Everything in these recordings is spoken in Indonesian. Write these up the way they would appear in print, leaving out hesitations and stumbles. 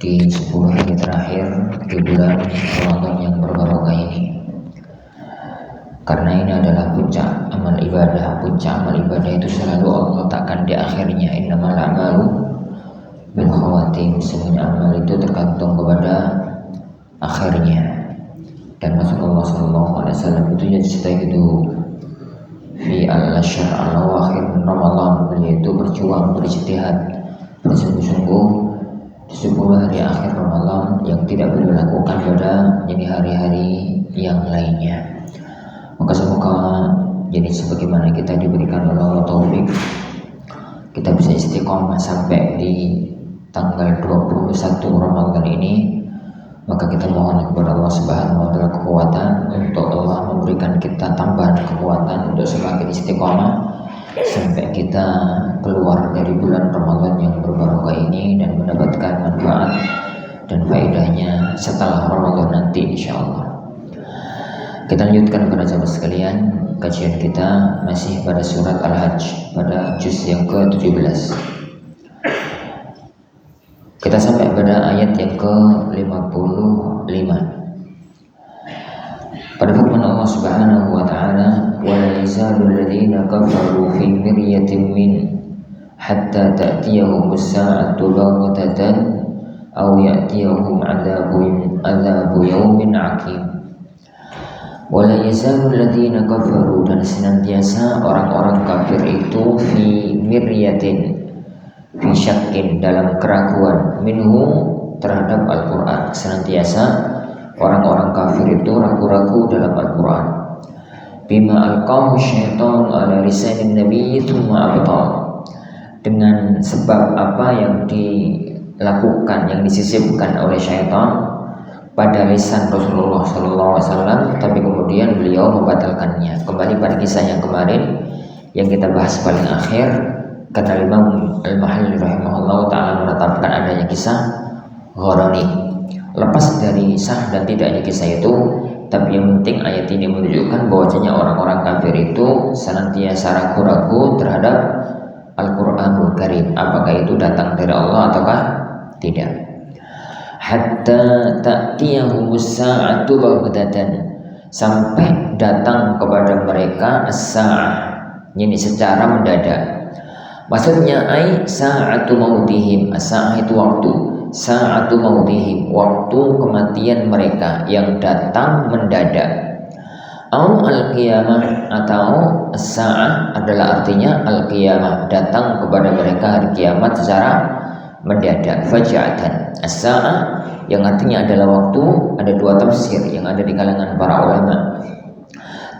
di 10 hari terakhir di bulan Ramadan yang berbarokah ini. Karena ini adalah puncak amal ibadah. Puncak amal ibadah itu selalu Allah letakkan di akhirnya. Innamal a'malu bil khawatim. Semuanya amal itu tergantung kepada akhirnya. Dan Rasulullah SAW itu jadi cerita gitu, fi al-ashr al-awakhir Ramadan, beliau itu berjuang, berijtihad, bersungguh-sungguh di 10 hari akhir Ramadan yang tidak beliau lakukan pada hari-hari yang lainnya. Maka semoga jadi sebagaimana kita diberikan oleh Allah taufik, kita bisa istiqomah sampai di tanggal 21 Ramadan ini. Maka kita mohon kepada Allah Subhanahu wa taala kekuatan untuk Allah memberikan kita tambahan kekuatan untuk semakin istiqomah sampai kita keluar dari bulan Ramadan yang berbarokah ini dan mendapatkan manfaat dan faedahnya setelah Ramadan nanti insyaallah. Kita lanjutkan para sahabat sekalian, kajian kita masih pada surat Al-Hajj pada juz yang ke-17. Kita sampai pada ayat yang ke-55. Pada firman Allah Subhanahu wa taala, "Wa la yazalul ladzina kafaru fi miryatin min hatta ta'tiyahum as-sa'atu baghtatan aw ya'tiyahum 'adzabu yaumin 'aqim." Wa la yazalul ladzina kafaru, dan senantiasa orang-orang kafir itu fi miryatin, fi syakkin, dalam keraguan, minhu, terhadap Al-Quran. Senantiasa orang-orang kafir itu ragu-ragu dalam Al-Quran. Bima alqahu syaitan ala lisanin nabi thumma abtal, dengan sebab apa yang dilakukan, yang disisipkan oleh syaitan pada lisan Rasulullah SAW, tapi kemudian beliau membatalkannya. Kembali pada kisah yang kemarin yang kita bahas paling akhir, kata Imam Al-Mahalli rahimahullah ta'ala menetapkan adanya kisah Gharani. Lepas dari sah dan tidaknya kisah itu, tapi yang penting ayat ini menunjukkan bahwasanya orang-orang kafir itu senantiasa ragu-ragu terhadap Al-Quranul Karim, apakah itu datang dari Allah ataukah tidak. Hatta ta'tiyahumus sa'atu baghtatan, sampai datang kepada mereka as-sa'ah, ini secara mendadak. Maksudnya sa'atu mautihim, as-sa'ah itu waktu, sa'atu mautihim, waktu kematian mereka yang datang mendadak. Au al-qiyamah, atau as-sa'ah adalah artinya al-qiyamah, datang kepada mereka hari kiamat secara mendadak. Faja'atan, as-sa'ah yang artinya adalah waktu, ada dua tafsir yang ada di kalangan para ulama.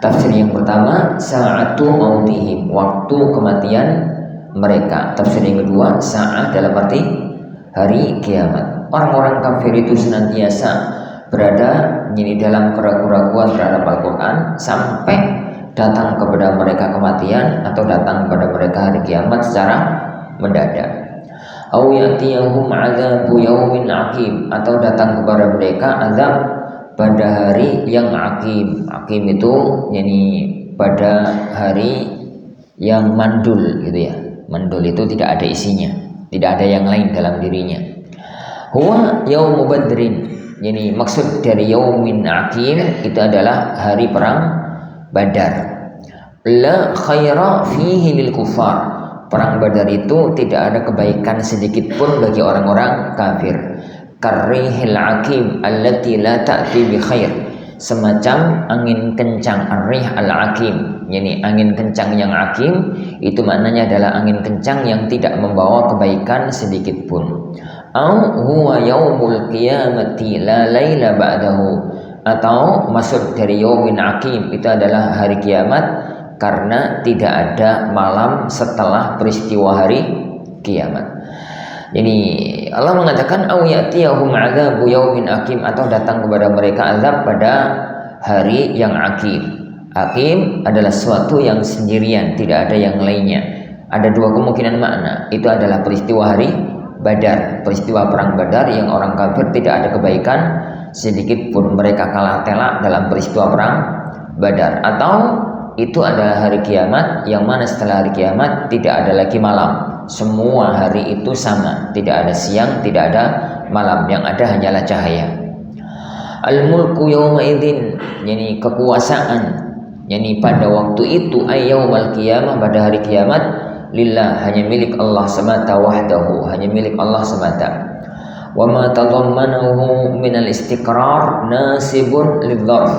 Tafsir yang pertama, sa'atu mautihim, waktu kematian mereka. Tafsir yang kedua, sa'ah dalam arti hari kiamat. Orang-orang kafir itu senantiasa berada ini dalam keraguan-raguan terhadap Al-Quran sampai datang kepada mereka kematian atau datang kepada mereka hari kiamat secara mendadak. Au ya'tiyahum 'adzabu yaumin 'aqim, atau datang kepada mereka azab pada hari yang aqim. Aqim itu yani pada hari yang mandul gitu ya. Mandul itu tidak ada isinya, tidak ada yang lain dalam dirinya. Huwa yaumu badrin, yani maksud dari yaumin aqim itu adalah hari perang Badar. La khaira fihi lil kufar, perang Badar itu tidak ada kebaikan sedikit pun bagi orang-orang kafir. Karrihil aqim allati la ta'ti bi khair, semacam angin kencang, ar-rih al-aqim, yakni angin kencang yang aqim itu maknanya adalah angin kencang yang tidak membawa kebaikan sedikit pun. Au huwa yaumul qiyamati la laila ba'dahu, atau maksud dari yaumin aqim itu adalah hari kiamat karena tidak ada malam setelah peristiwa hari kiamat. Jadi Allah mengatakan au ya'tiyahum 'adzabu yaumin aqim, atau datang kepada mereka azab pada hari yang aqim. Aqim adalah sesuatu yang sendirian, tidak ada yang lainnya. Ada dua kemungkinan makna. Itu adalah peristiwa hari Badar, peristiwa perang Badar yang orang kafir tidak ada kebaikan sedikit pun, mereka kalah telak dalam peristiwa perang Badar. Atau itu adalah hari kiamat, yang mana setelah hari kiamat tidak ada lagi malam, semua hari itu sama, tidak ada siang, tidak ada malam, yang ada hanyalah cahaya. Al-mulku yawma idzin, yani kekuasaan, yani pada waktu itu ayyaumal qiyamah, pada hari kiamat, lillah, hanya milik Allah semata wahdahu, hanya milik Allah semata. Wa ma tadammanahu minal istiqrar nasibun lidzarf,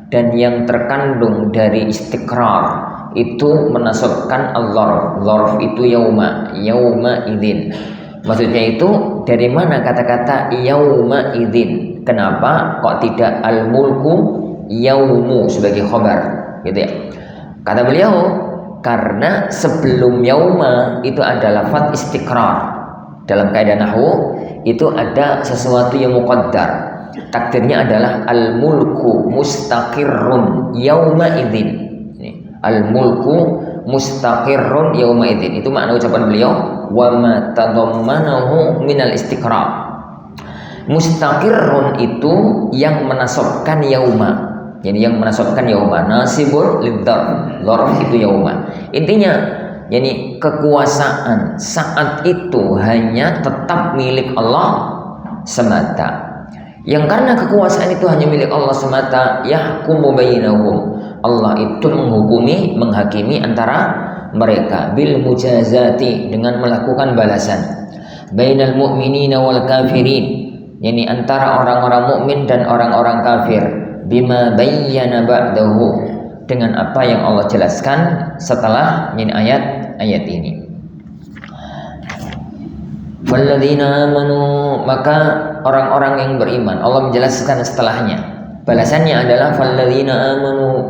dan yang terkandung dari istiqrar itu menasabkan al-dzarf. Dzarf itu yauma idzin. Maksudnya itu dari mana kata-kata yauma idzin? Kenapa kok tidak al-mulku yaumu sebagai khabar, gitu ya? Kata beliau, karena sebelum yauma itu ada lafaz istiqrar. Dalam kaidah nahwu itu ada sesuatu yang muqaddar. Takdirnya adalah al-mulku mustaqirrun yauma idzin. Al-mulku mustaqirrun yauma idzin. Itu makna ucapan beliau, wa ma tadammanahu minal istiqrar. Mustaqirrun itu yang menasabkan yauma. Jadi yang menasabkan yauma, nasibul lidzarf. Dzarf itu yauma. Intinya, yani kekuasaan saat itu hanya tetap milik Allah semata. Yang karena kekuasaan itu hanya milik Allah semata, yahkumu bainahum, Allah itu menghakimi antara mereka bil mujazati, dengan melakukan balasan, bainal mu'minina wal kafirin, yani antara orang-orang mukmin dan orang-orang kafir, bima bayyana ba'dahu, dengan apa yang Allah jelaskan setelah ayat ini. Walladzina amanu, maka orang-orang yang beriman, Allah menjelaskan setelahnya. Balasannya adalah walladzina amanu,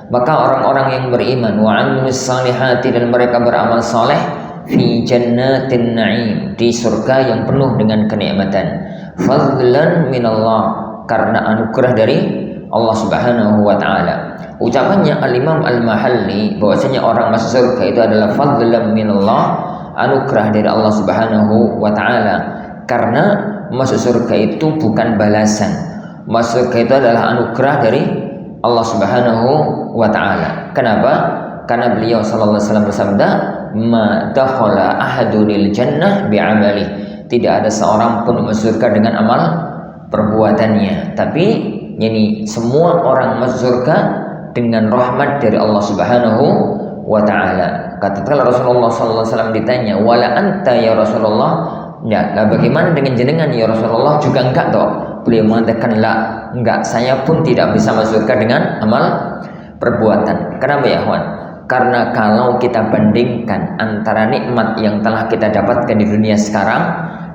maka orang-orang yang beriman, wa 'amilus salihati, dan mereka beramal saleh, fi jannatin na'im, di surga yang penuh dengan kenikmatan, fadlan minallah, karena anugerah dari Allah Subhanahu wa taala. Ucapannya Al-Imam Al-Mahalli bahwasanya orang masuk surga itu adalah fadlan minallah, anugerah dari Allah Subhanahu wa taala. Karena masuk surga itu bukan balasan. Masuk surga itu adalah anugerah dari Allah Subhanahu wa taala. Kenapa? Karena beliau sallallahu alaihi wasallam bersabda, "Ma dakhala ahadunil jannah bi'amali." Tidak ada seorang pun masuk surga dengan amal perbuatannya, tapi yani semua orang masuk surga dengan rahmat dari Allah Subhanahu wa taala. Katakanlah Rasulullah sallallahu alaihi wasallam ditanya, "Wala anta ya Rasulullah?" Ya, nah bagaimana dengan jenengan ya Rasulullah? Juga enggak toh? Beliau mengatakan, "La, enggak, saya pun tidak bisa masuk surga dengan amal perbuatan." Kenapa ya, Wan? Karena kalau kita bandingkan antara nikmat yang telah kita dapatkan di dunia sekarang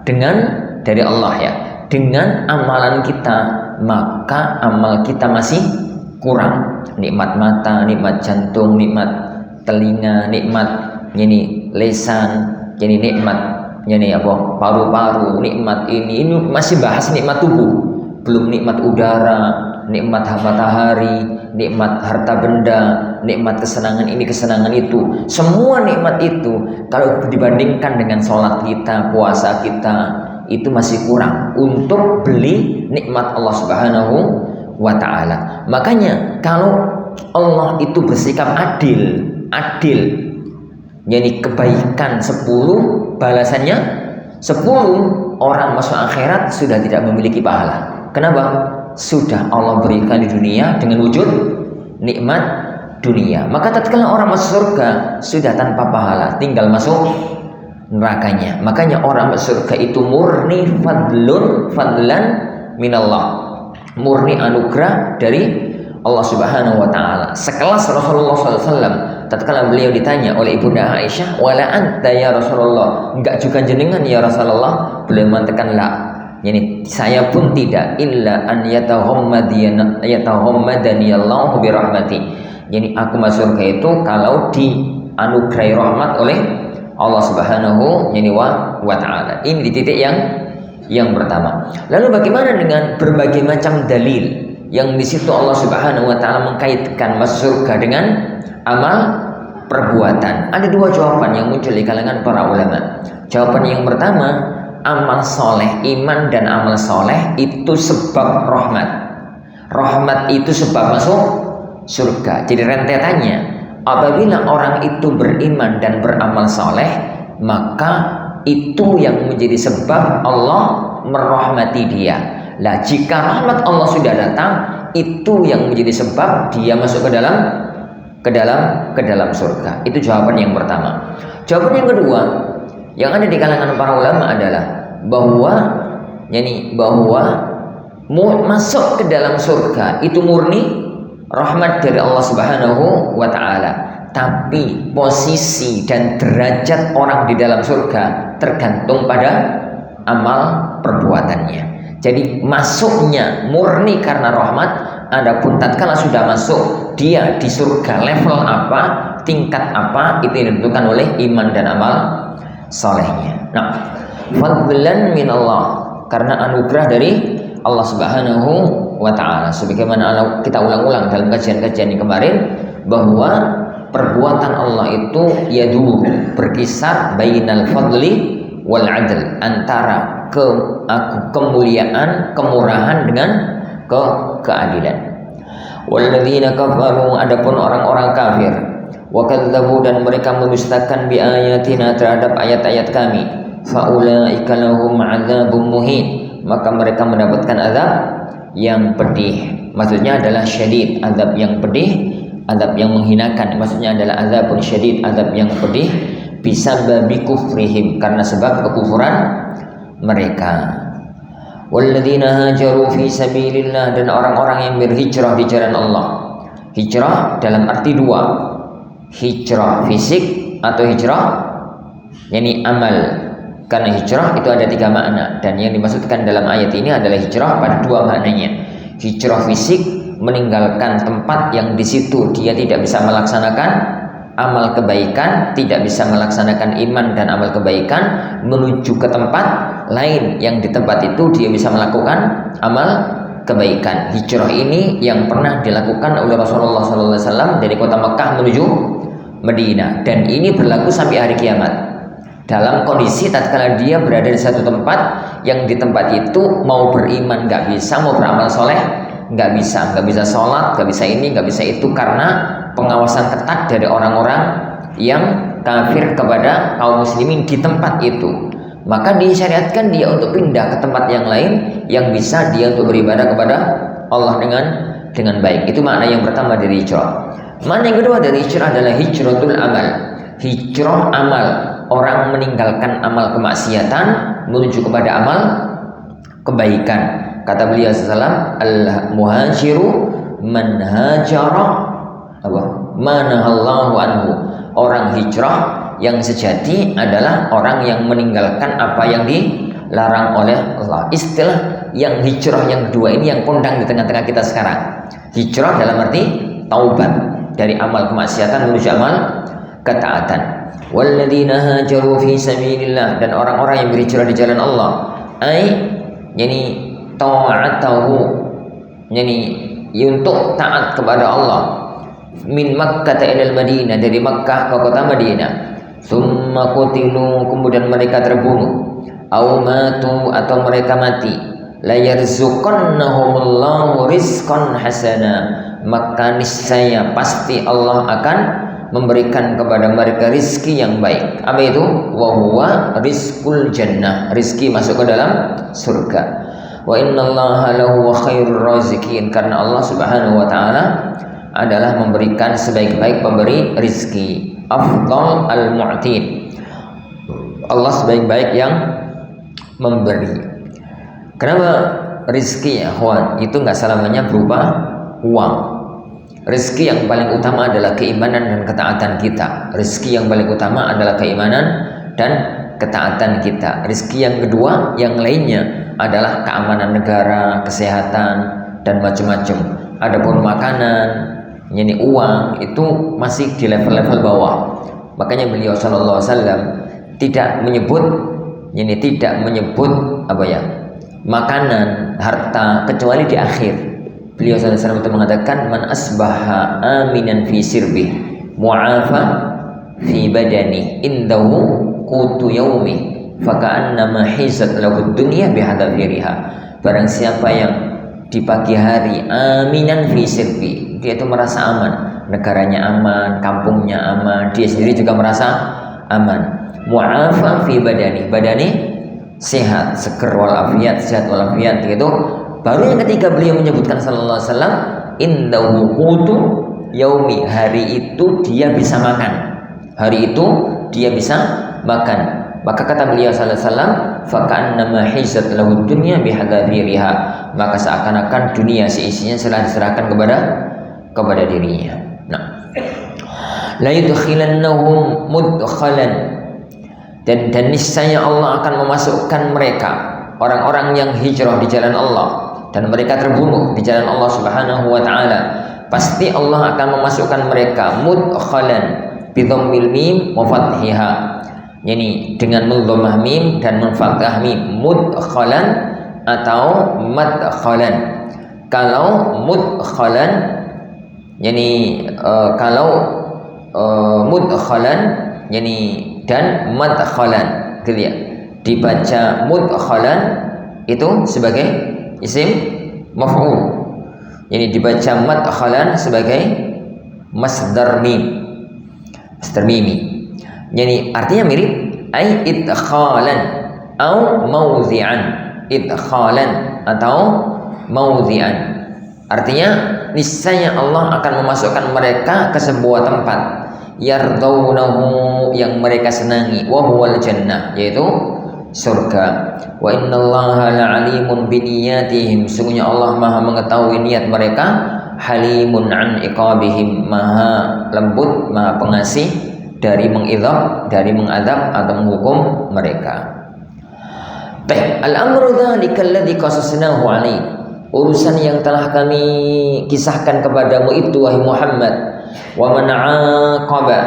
dengan dari Allah ya, dengan amalan kita, maka amal kita masih kurang. Nikmat mata, nikmat jantung, nikmat telinga, nikmat ini lisan, jadi nikmat ini apa, paru-paru, nikmat ini masih bahas nikmat tubuh, belum nikmat udara, nikmat matahari, nikmat harta benda, nikmat kesenangan ini, kesenangan itu. Semua nikmat itu kalau dibandingkan dengan sholat kita, puasa kita, itu masih kurang untuk beli nikmat Allah Subhanahu wa ta'ala. Makanya kalau Allah itu bersikap adil, jadi kebaikan 10, balasannya 10, orang masuk akhirat sudah tidak memiliki pahala. Kenapa? Sudah Allah berikan di dunia dengan wujud nikmat dunia. Maka tatkala orang masuk surga sudah tanpa pahala, tinggal masuk nerakanya. Makanya orang masuk surga itu murni fadlan minallah, murni anugerah dari Allah Subhanahu wa taala. Sekelas Rasulullah SAW, tatkala beliau ditanya oleh Ibunda Aisyah, "Wala anta ya Rasulullah?" Enggak juga jenengan ya Rasulullah? Beliau mengatakan, "La." Yani saya pun tidak, illa an yataghammadani Allah bi rahmati. Yani aku masuk surga itu kalau dianugerahi rahmat oleh Allah Subhanahu wa taala. Ini di titik yang pertama. Lalu bagaimana dengan berbagai macam dalil yang di situ Allah Subhanahu wa taala mengkaitkan masuk surga dengan amal perbuatan? Ada dua jawaban yang muncul di kalangan para ulama. Jawaban yang pertama, amal soleh, iman dan amal soleh itu sebab rahmat. Rahmat itu sebab masuk surga. Jadi rentetannya, apabila orang itu beriman dan beramal soleh, maka itu yang menjadi sebab Allah merahmati dia. Lah jika rahmat Allah sudah datang, itu yang menjadi sebab dia masuk ke dalam surga. Itu jawaban yang pertama. Jawaban yang kedua yang ada di kalangan para ulama adalah bahwa masuk ke dalam surga itu murni rahmat dari Allah Subhanahu wa taala. Tapi posisi dan derajat orang di dalam surga tergantung pada amal perbuatannya. Jadi masuknya murni karena rahmat, adapun tatkala sudah masuk dia di surga level apa, tingkat apa, itu ditentukan oleh iman dan amal solehnya. Nah, fadlan min Allah, karena anugerah dari Allah Subhanahu wa taala. Sebagaimana kita ulang-ulang dalam kajian-kajian yang kemarin bahwa perbuatan Allah itu berkisar bainal fadli wal adl, antara kemuliaan, kemurahan dengan keadilan. Walladzina kafaru, adapun orang-orang kafir, wa kadzdzabu, dan mereka mendustakan bi ayatina, terhadap ayat-ayat kami, faulaika lahum adzabun muhin, maka mereka mendapatkan azab yang pedih. Maksudnya adalah syadid, azab yang pedih, azab yang menghinakan. Maksudnya adalah azabun syadid, azab yang pedih, bisababi kufrihim, karena sebab kekufuran mereka. Walladzina hajaru fi sabilillah, dan orang-orang yang berhijrah di jalan Allah. Hijrah dalam arti dua, hijrah fisik atau hijrah amal. Karena hijrah itu ada tiga makna, dan yang dimaksudkan dalam ayat ini adalah hijrah pada dua maknanya. Hijrah fisik, meninggalkan tempat yang di situ dia tidak bisa melaksanakan amal kebaikan, tidak bisa melaksanakan iman dan amal kebaikan, menuju ke tempat lain yang di tempat itu dia bisa melakukan amal kebaikan. Hijrah ini yang pernah dilakukan oleh Rasulullah SAW dari kota Mekah menuju Madinah, dan ini berlaku sampai hari kiamat. Dalam kondisi tatkala dia berada di satu tempat, yang di tempat itu mau beriman nggak bisa, mau beramal soleh nggak bisa sholat, nggak bisa ini, nggak bisa itu, karena pengawasan ketat dari orang-orang yang kafir kepada kaum muslimin di tempat itu. Maka disyariatkan dia untuk pindah ke tempat yang lain yang bisa dia untuk beribadah kepada Allah dengan baik. Itu makna yang pertama dari hijrah. Makna yang kedua dari hijrah adalah hijratul amal, hijrah amal. Orang meninggalkan amal kemaksiatan menuju kepada amal kebaikan. Kata beliau sallallahu, al-muhajiru man hajara manahallahu anhu. Orang hijrah yang sejati adalah orang yang meninggalkan apa yang dilarang oleh Allah. Istilah yang hijrah yang kedua ini yang kondang di tengah-tengah kita sekarang. Hijrah dalam arti taubat dari amal kemaksiatan menuju amal ketaatan. Walladzina hajaru fi sabilillah, dan orang-orang yang berhijrah di jalan Allah, ta'atahu, untuk taat kepada Allah, min Makkah ilal Madinah, dari Makkah ke kota Madinah. Summa qutilu, kemudian mereka terbunuh, au matu, atau mereka mati, la yarzuqannahumullahu rizqan hasana, maka niscaya pasti Allah akan memberikan kepada mereka rizki yang baik. Apa itu? Wa huwa rizqul jannah, rizki masuk ke dalam surga. Wa innallaha lahu khairur raziqin, karena Allah Subhanahu wa taala adalah memberikan sebaik-baik pemberi rizki. Afdal al-mu'tin, Allah sebaik-baik yang memberi. Kenapa rizki ya kawan? Itu nggak selamanya berupa uang. Rizki yang paling utama adalah keimanan dan ketaatan kita. Rizki yang paling utama adalah keimanan dan ketaatan kita. Rizki yang kedua, yang lainnya adalah keamanan negara, kesehatan, dan macam-macam. Adapun makanan, uang, itu masih di level-level bawah. Makanya beliau sallallahu alaihi wasallam tidak menyebut makanan, harta, kecuali di akhir. Beliau sallallahu alaihi wasallam itu mengatakan, man asbaha aminan fi sirbi mu'afa fi badani indahu qutu yaumi faka'annama hizat lahu dunya bihadafiriha. Barang siapa yang di pagi hari aminan fi sirbi, dia itu merasa aman, negaranya aman, kampungnya aman, dia sendiri juga merasa aman. Mu'afa fi badani, sehat, seger walafiat, sehat walafiat gitu. Baru yang ketiga beliau menyebutkan sallallahu alaihi wasallam, indahu qutu yaumi, hari itu dia bisa makan. Hari itu dia bisa makan. Maka kata beliau sallallahu alaihi wasallam, faka'annama hizat lahu dunya bihadzafiriha, maka seakan-akan dunia seisinya telah diserahkan kepada dirinya. Nah, la yudkhilannahum mudkhalan, dan niscaya Allah akan memasukkan mereka, orang-orang yang hijrah di jalan Allah dan mereka terbunuh di jalan Allah Subhanahu wa taala, pasti Allah akan memasukkan mereka mudkhalan bi dhammil mim wa fathiha, yani dengan mendhammah mim dan memfathah mim, mudkhalan atau madkhalan. Kalau mudkhalan, yani mudkhalan, yani dan madkhalan, gitu ya. Dibaca mudkhalan itu sebagai isim maf'ul. Yani dibaca madkhalan sebagai masdar mim. Masdar mimi. Yani artinya mirip, ai idkhalan atau mawdhi'an. Idkhalan atau mawdhi'an. Artinya niscaya Allah akan memasukkan mereka ke sebuah tempat yardaunahu, yang mereka senangi, wa huwal jannah, yaitu surga. Wa innallaha la'alimun biniyatihim, sungguhnya Allah maha mengetahui niat mereka, halimun an iqabihim, maha lembut, maha pengasih dari mengidhab, dari mengadab atau menghukum mereka. Al-amru dzalika alladzi qasasnahu alaik, urusan yang telah kami kisahkan kepadamu itu wahai Muhammad, wa man 'aqaba,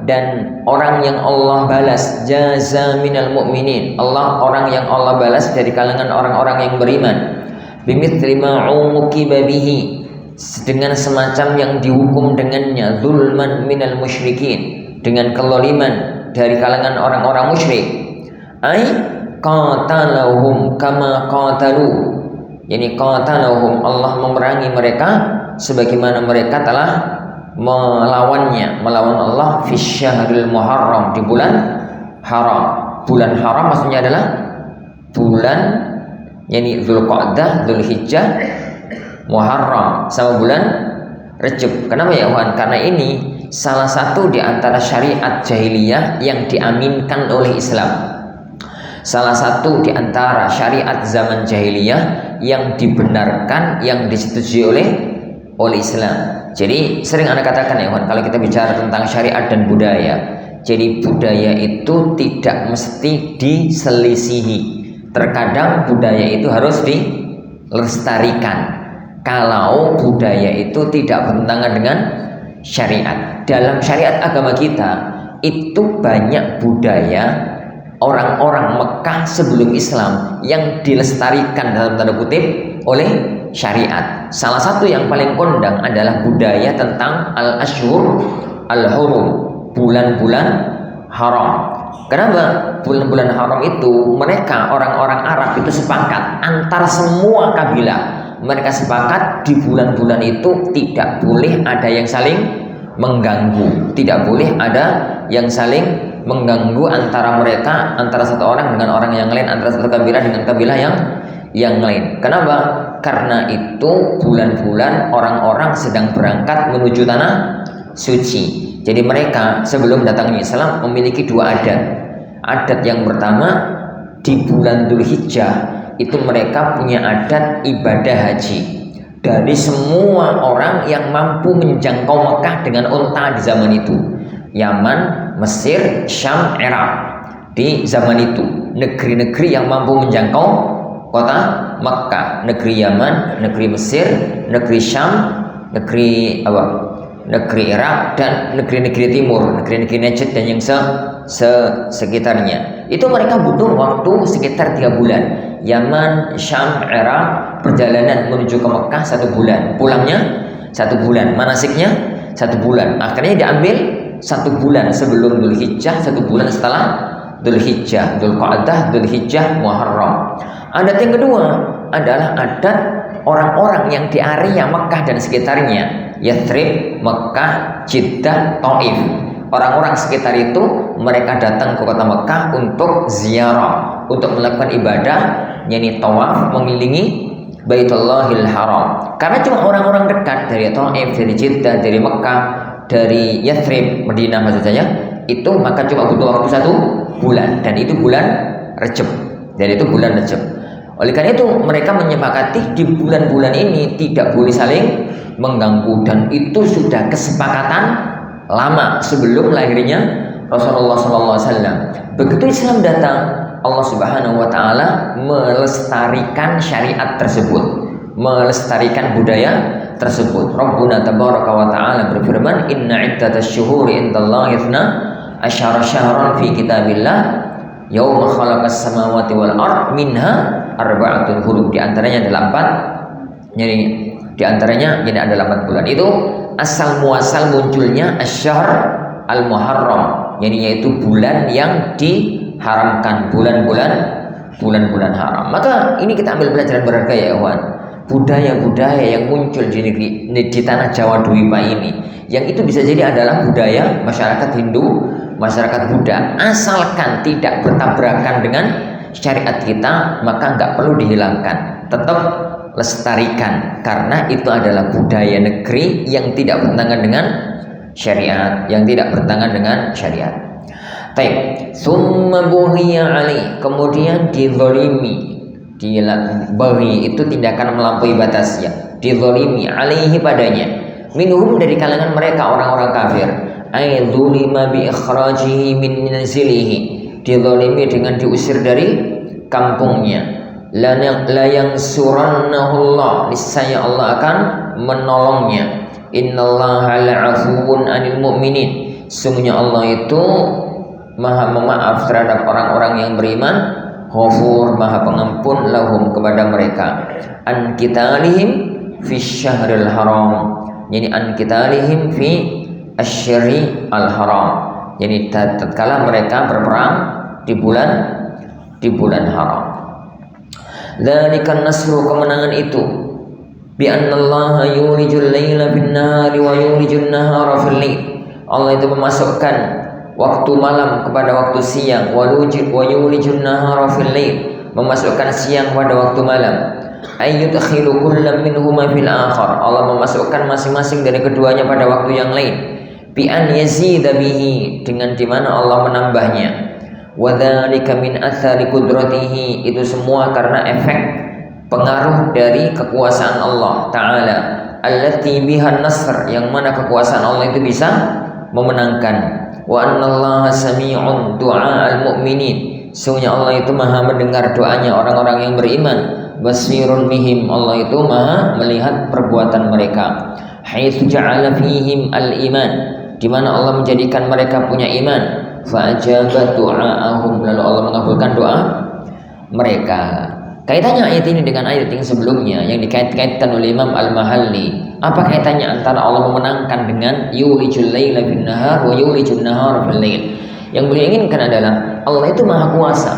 dan orang yang Allah balas, jaza minal mu'minin, orang yang Allah balas dari kalangan orang-orang yang beriman, bimithli ma uqiba bihi, dengan semacam yang dihukum dengannya, zulman minal musyrikin, dengan kezaliman dari kalangan orang-orang musyrik, ai qatalahum kama qatalu, yani qatalahum, Allah memerangi mereka sebagaimana mereka telah melawan Allah fi syahril muharram, di bulan haram. Bulan haram maksudnya adalah bulan, yani Dzulqa'dah, Dzulhijjah, Muharram sama bulan Rajab. Kenapa ya Wan? Karena ini salah satu di antara syariat jahiliyah yang diaminkan oleh Islam. Salah satu di antara syariat zaman jahiliyah yang dibenarkan, yang disetujui oleh Islam. Jadi sering Anda katakan ya Wan, kalau kita bicara tentang syariat dan budaya, jadi budaya itu tidak mesti diselisihi. Terkadang budaya itu harus dilestarikan kalau budaya itu tidak bertentangan dengan syariat. Dalam syariat agama kita itu banyak budaya orang-orang Mekah sebelum Islam yang dilestarikan dalam tanda kutip oleh syariat. Salah satu yang paling kondang adalah budaya tentang al-ashhur al-hurum, bulan-bulan haram. Kenapa? Bulan-bulan haram itu mereka orang-orang Arab itu sepakat, antara semua kabilah mereka sepakat di bulan-bulan itu tidak boleh ada yang saling mengganggu, tidak boleh ada yang saling mengganggu antara mereka, antara satu orang dengan orang yang lain, antara satu kabilah dengan kabilah yang lain. Kenapa? Karena itu bulan-bulan orang-orang sedang berangkat menuju tanah suci. Jadi mereka sebelum datangnya Islam memiliki dua adat. Adat yang pertama, di bulan Dzulhijjah itu mereka punya adat ibadah haji. Dari semua orang yang mampu menjangkau Mekah dengan unta di zaman itu, Yaman, Mesir, Syam, Irak, di zaman itu negeri-negeri yang mampu menjangkau kota Mekah, negeri Yaman, negeri Mesir, negeri Syam, negeri Irak, dan negeri-negeri timur, negeri-negeri Najd dan yang sekitarnya. Itu mereka butuh waktu sekitar 3 bulan. Yaman, Syam, Irak, perjalanan menuju ke Mekah 1 bulan, pulangnya 1 bulan, manasiknya 1 bulan. Akhirnya diambil 1 bulan sebelum Dzulhijjah, 1 bulan setelah Dzulhijjah, Dzulqa'dah, Dzulhijjah, Muharram. Adat yang kedua adalah adat orang-orang yang di area Mekah dan sekitarnya, Yathrib, Mekah, Jeddah, Taif. Orang-orang sekitar itu mereka datang ke kota Mekah untuk ziarah, untuk melakukan ibadah, yakni tawaf mengelilingi Baitullahil Haram. Karena cuma orang-orang dekat dari Thaif, dari Jeddah, dari Mekah, dari Yathrib, Madinah maksud saya, itu maka cuma butuh waktu 1 bulan, dan itu bulan Rajab. Oleh karena itu mereka menyepakati di bulan-bulan ini tidak boleh saling mengganggu, dan itu sudah kesepakatan lama sebelum lahirnya Rasulullah SAW. Begitu Islam datang, Allah Subhanahu wa taala melestarikan syariat tersebut, melestarikan budaya tersebut. Rabbuna tabaraka wa taala berfirman, "Inna iddatash syuhuri indallahi 12 syahran fi kitabillah yauma khalaqas samawati wal ard minha arba'atun hurum." Di antaranya adalah 4. Jadi di antaranya ini adalah 4 bulan. Itu asal muasal munculnya asy-syahr al-muharram, yaitu bulan yang diharamkan, bulan-bulan haram. Maka ini kita ambil pelajaran berharga ya kawan. Budaya-budaya yang muncul di tanah Jawa Dwipa ini, yang itu bisa jadi adalah budaya masyarakat Hindu, masyarakat Buddha, asalkan tidak bertabrakan dengan syariat kita, maka nggak perlu dihilangkan, tetap lestarikan, karena itu adalah budaya negeri yang tidak bertentangan dengan syariat, Taib. Summa buhiya ali, kemudian dizalimi. Baghi itu tindakan melampaui batas, ya. Dizalimi alaihi padanya. Minhum dari kalangan mereka orang-orang kafir. Ay dzulima bi ikhrajihi min manzilihi. Dizalimi dengan diusir dari kampungnya. La yansurannahu Allah, niscaya Allah akan menolongnya. Innallaha la'afuwun 'anil mu'minin. Sungguhnya Allah itu Maha memaaf terhadap orang-orang yang beriman, Ghafur, Maha pengampun lahum kepada mereka. An qitalihim fi syahril haram. Yani an qitalihim fi asyri al haram. Yani tatkala mereka berperang di bulan haram. Dzalikan nasru, kemenangan itu, bi annallaha yulijul laila bin nahari wa yulijun nahara fil lail. Allah itu memasukkan waktu malam kepada waktu siang, wa yulijun nahara fil lail, memasukkan siang pada waktu malam. Ayyudkhilu kullam minhuma fil akhar, Allah memasukkan masing-masing dari keduanya pada waktu yang lain. Bi an yazida bihi, dengan di mana Allah menambahnya. Wa dzalika min athari qudratihi, itu semua karena efek pengaruh dari kekuasaan Allah Ta'ala. Allati biha nasr, yang mana kekuasaan Allah itu bisa memenangkan. Wa annallaha sami'un du'a'al mu'minin, sesungguhnya Allah itu maha mendengar doanya orang-orang yang beriman. Basirun bihim, Allah itu maha melihat perbuatan mereka. Haitsu ja'ala fihim al-iman, di mana Allah menjadikan mereka punya iman. Fa'ajaba du'a'ahum, lalu Allah mengabulkan doa mereka. Kaitannya ayat ini dengan ayat yang sebelumnya yang dikait-kaitkan oleh Imam Al-Mahalli. Apa kaitannya antara Allah memenangkan dengan yulijul laila bin nahar wa yulijun nahar fil lail? Yang beliau inginkan adalah Allah itu maha kuasa.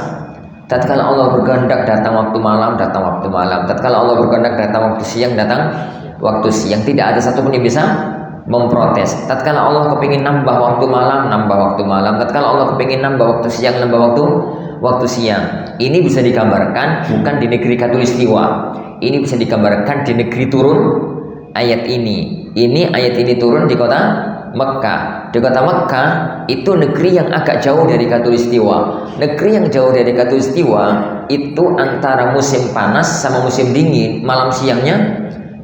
Tatkala Allah berkehendak datang waktu malam, datang waktu malam. Tatkala Allah berkehendak datang waktu siang, datang waktu siang. Tidak ada satupun yang bisa memprotes. Tatkala Allah kepingin nambah waktu malam, nambah waktu malam. Tatkala Allah kepingin nambah waktu siang, nambah waktu siang. Ini bisa digambarkan bukan di negeri Katulistiwa. Ini bisa digambarkan di negeri turun ayat ini. Ini ayat ini turun di kota Mekah. Di kota Mekah itu negeri yang agak jauh dari Katulistiwa. Negeri yang jauh dari Katulistiwa itu antara musim panas sama musim dingin, malam siangnya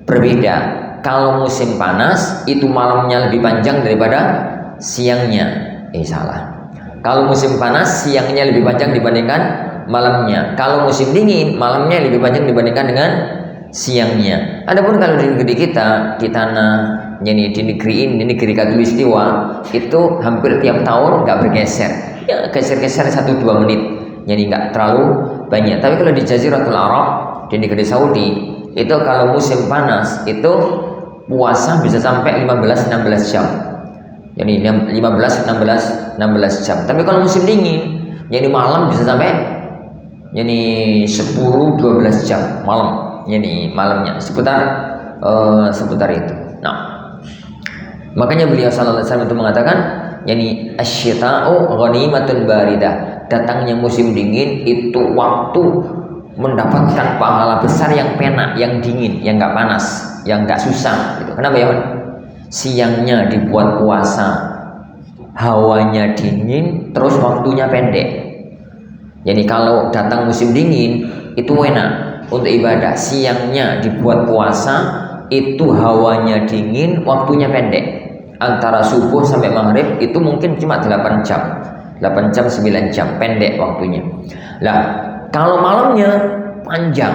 berbeda. Kalau musim panas itu malamnya lebih panjang daripada siangnya. Salah. Kalau musim panas siangnya lebih panjang dibandingkan malamnya. Kalau musim dingin malamnya lebih panjang dibandingkan dengan siangnya. Adapun kalau di negeri kita, di tanah, jadi di negeri ini, di negeri Katulistiwa, itu hampir tiap tahun nggak bergeser. Ya geser-geser 1-2 menit. Jadi nggak terlalu banyak. Tapi kalau di Jaziratul Arab, di negeri Saudi, itu kalau musim panas itu puasa bisa sampai 15-16 jam. Jadi 15-16 jam. Tapi kalau musim dingin, jadi malam bisa sampai jadi 10-12 jam malam. Jadi malamnya seputar itu. Nah, makanya beliau sallallahu alaihi wasallam itu mengatakan Yani asyita'u ghanimatun baridah. Datangnya musim dingin itu waktu mendapatkan pahala besar yang penak, yang dingin, yang nggak panas, yang nggak susah. Gitu. Kenapa ya? Siangnya dibuat puasa, hawanya dingin, terus waktunya pendek. Jadi kalau datang musim dingin itu enak untuk ibadah. Siangnya dibuat puasa, itu hawanya dingin, waktunya pendek. Antara subuh sampai maghrib itu mungkin cuma 8 jam, 9 jam, pendek waktunya. Lah, kalau malamnya panjang,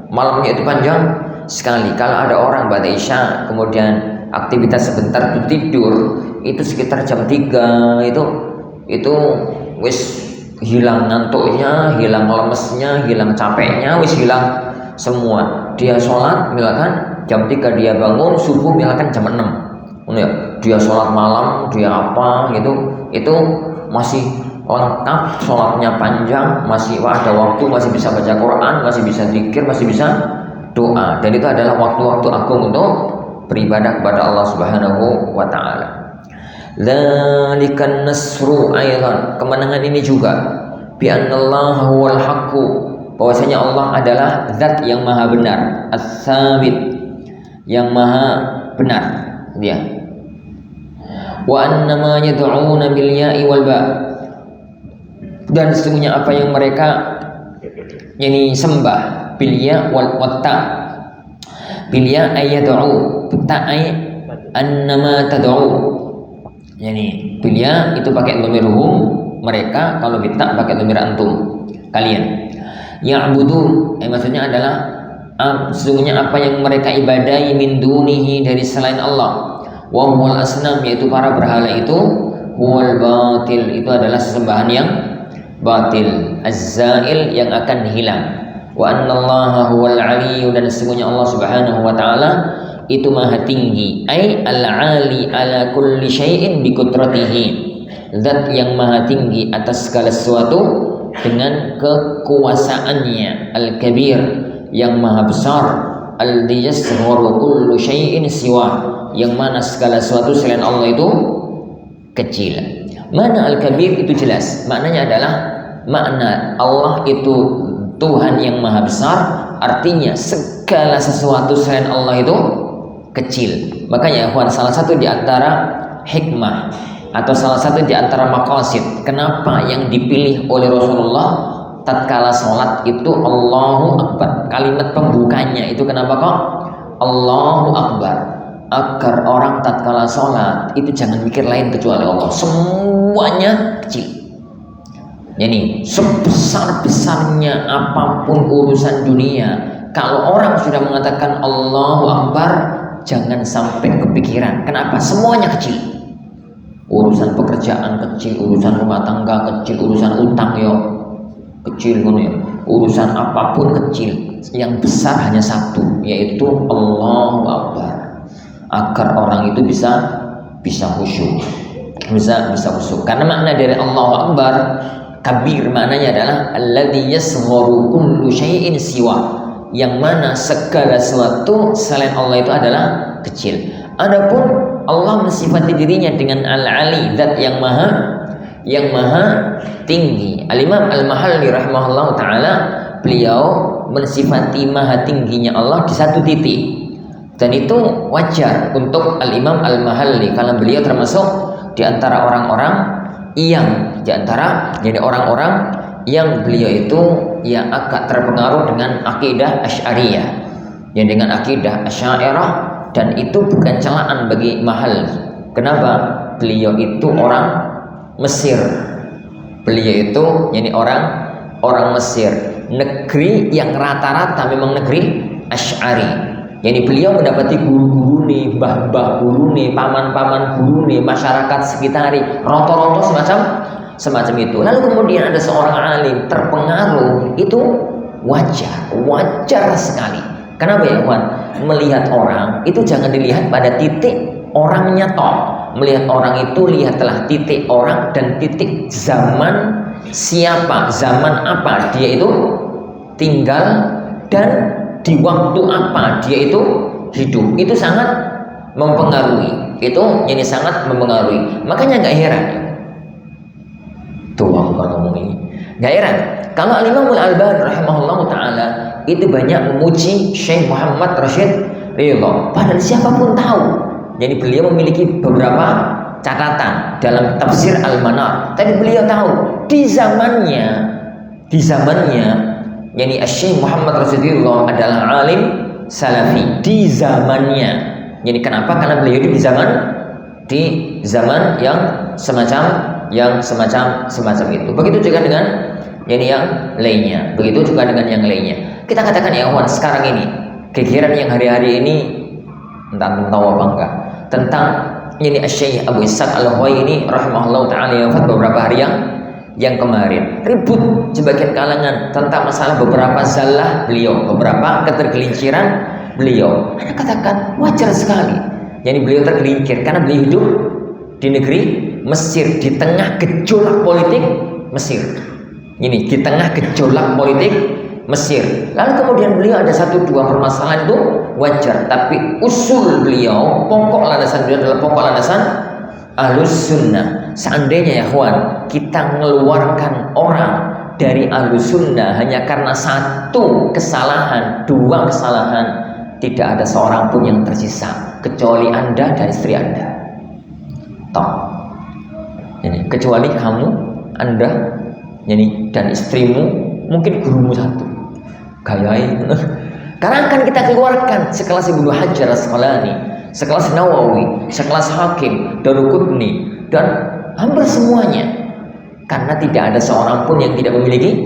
malamnya itu panjang sekali. Kalau ada orang pada isya kemudian aktivitas sebentar tuh tidur, itu sekitar jam 3 itu wis hilang ngantuknya, hilang lemesnya, hilang capeknya, wis hilang semua. Dia sholat misalkan jam 3 dia bangun, subuh misalkan jam 6 ya, dia sholat malam, dia apa gitu, itu masih lengkap, sholatnya panjang, masih ada waktu, masih bisa baca Quran, masih bisa zikir, masih bisa doa. Dan itu adalah waktu-waktu agung untuk beribadah kepada Allah Subhanahu wa ta'ala. Dzalikan nasru aidan, kemenangan ini juga bi annallaha huwal haqqu, bahwasanya Allah adalah zat yang maha benar, as-sabit, yang maha benar dia. Wa annama yad'una bil ya'i wal ba, dan sesungguhnya apa yang mereka yani sembah bil ya wal ta, bil ya ayad'u, ta ay annama tad'u. Yani bilya itu pakai dhamir hum mereka, kalau bitta pakai dhamir antum kalian. Ya'budun maksudnya adalah sesungguhnya apa yang mereka ibadahi min dunihi dari selain Allah. Wa huwal asnam, yaitu para berhala itu, huwal batil, itu adalah sesembahan yang batil, az-zail, yang akan hilang. Wa annallaha huwal aliyyu, dan sesungguhnya Allah Subhanahu wa ta'ala itu maha tinggi, ay al-ali ala kulli syai'in bi qudratihi, zat yang maha tinggi atas segala sesuatu dengan kekuasaannya, al-kabir, yang maha besar, alladzi yasgharu kullu syai'in siwa, yang mana segala sesuatu selain Allah itu kecil. Mana al-kabir itu jelas, maknanya adalah makna Allah itu Tuhan yang maha besar, artinya segala sesuatu selain Allah itu kecil. Makanya salah satu di antara hikmah atau salah satu di antara maqasid kenapa yang dipilih oleh Rasulullah tatkala sholat itu Allahu Akbar, kalimat pembukanya itu kenapa kok Allahu Akbar, agar orang tatkala sholat itu jangan mikir lain kecuali Allah, semuanya kecil. Jadi sebesar-besarnya apapun urusan dunia, kalau orang sudah mengatakan Allahu Akbar, jangan sampai kepikiran. Kenapa? Semuanya kecil. Urusan pekerjaan kecil, urusan rumah tangga kecil, urusan utang kecil, urusan apapun kecil. Yang besar hanya satu, yaitu Allahu Akbar. Agar orang itu bisa khusyuk, bisa khusyuk. Karena makna dari Allahu Akbar kabir, maknanya adalah alladzi yasgharu kullu syai'in siwa, yang mana segala sesuatu selain Allah itu adalah kecil. Adapun Allah mensifati dirinya dengan al-ali, zat yang maha tinggi. Al-Imam Al-Mahalli rahimahullah ta'ala, beliau mensifati maha tingginya Allah di satu titik, dan itu wajar untuk Al-Imam Al-Mahalli karena beliau termasuk di antara orang-orang yang beliau itu yang agak terpengaruh dengan akidah Asy'ariyah, yang dengan akidah Asy'ariyah, dan itu bukan celaan bagi Mahal. Kenapa? Beliau itu orang Mesir. Beliau itu orang Mesir, negeri yang rata-rata memang negeri Asy'ari. Yani beliau mendapati guru-guru nih, mbah-mbah guru nih, paman-paman guru nih, masyarakat sekitari, roto-roto semacam itu. Lalu kemudian ada seorang alim terpengaruh, itu wajar sekali. Kenapa ya kawan? Melihat orang itu jangan dilihat pada titik orangnya toh. Melihat orang itu lihatlah titik orang dan titik zaman siapa, zaman apa dia itu tinggal, dan di waktu apa dia itu hidup. Itu sangat mempengaruhi. itu jadi sangat mempengaruhi. Makanya nggak heran tuh aku kalau ngomong ini, nggak heran kalau Al-Imam Al-Albani rahimahullah taala itu banyak memuji Syekh Muhammad Rashid Ridha, padahal siapapun tahu jadi beliau memiliki beberapa catatan dalam tafsir Al-Manar, tapi beliau tahu di zamannya yani Syekh Muhammad Rashid Ridha adalah alim salafi di zamannya. Jadi kenapa? Karena beliau itu di zaman yang semacam itu. Begitu juga dengan yang lainnya. Begitu juga dengan yang lainnya. Kita katakan ya kawan, sekarang ini kegiatan yang hari-hari ini entah tahu apa enggak tentang ini Syekh Abu Ishaq Al-Huwaini rahimahullah taala yang wafat beberapa hari yang kemarin. Ribut sebagian kalangan tentang masalah beberapa zallah beliau, beberapa ketergelinciran beliau. Anda katakan wajar sekali. Jadi beliau tergelincir karena beliau hidup di negeri Mesir, di tengah gejolak politik Mesir. Ini di tengah gejolak politik Mesir. Lalu kemudian beliau ada satu dua permasalahan itu wajar, tapi usul beliau, pokok landasan beliau adalah pokok landasan Ahlus Sunnah. Seandainya ya kawan, kita mengeluarkan orang dari Ahlus Sunnah hanya karena satu kesalahan, dua kesalahan, tidak ada seorang pun yang tersisa kecuali Anda dan istri Anda. Jadi, kecuali kamu, Anda, jadi, dan istrimu, mungkin gurumu satu. Gayai. Karena akan kita keluarkan sekelas Ibnu Hajar Asqalani, sekelas Nawawi, sekelas Hakim, Daruqutni, dan hampir semuanya. Karena tidak ada seorang pun yang tidak memiliki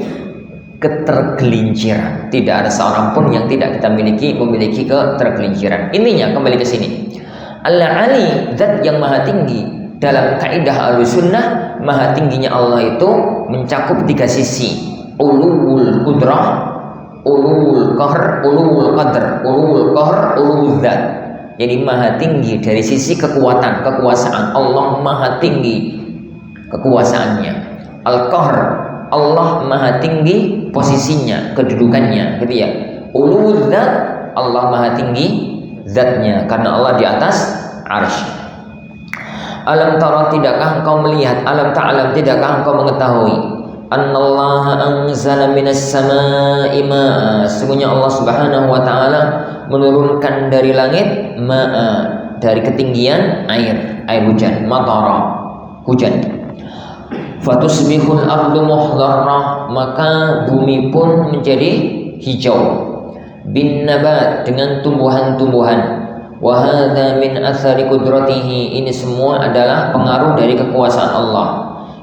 ketergelinciran. Tidak ada seorang pun yang tidak kita memiliki ketergelinciran. Intinya kembali ke sini. Al-Ali, zat yang maha tinggi. Dalam kaidah Ahlussunnah, maha tingginya Allah itu mencakup tiga sisi: ulul qudrah, ulul qahr, ulul qadr, ulul qahr, ulul zat. Jadi maha tinggi dari sisi kekuasaan. Allah maha tinggi kekuasaannya. Al-qahr, Allah maha tinggi posisinya, kedudukannya, gitu ya. Ulul zat, Allah maha tinggi zatnya karena Allah di atas arsy. Alam tara, tidakkah engkau melihat, alam ta'lam, tidakkah engkau mengetahui, annallaha anzala minas samaa'i ma'a, sesungguhnya Allah Subhanahu wa taala menurunkan dari langit ma'a, dari ketinggian air hujan, matara, hujan. Fatusbihul ardu muhdharrah, maka bumi pun menjadi hijau, bin nabat, dengan tumbuhan-tumbuhan. Wa hadza min athari qudratihi, ini semua adalah pengaruh dari kekuasaan Allah.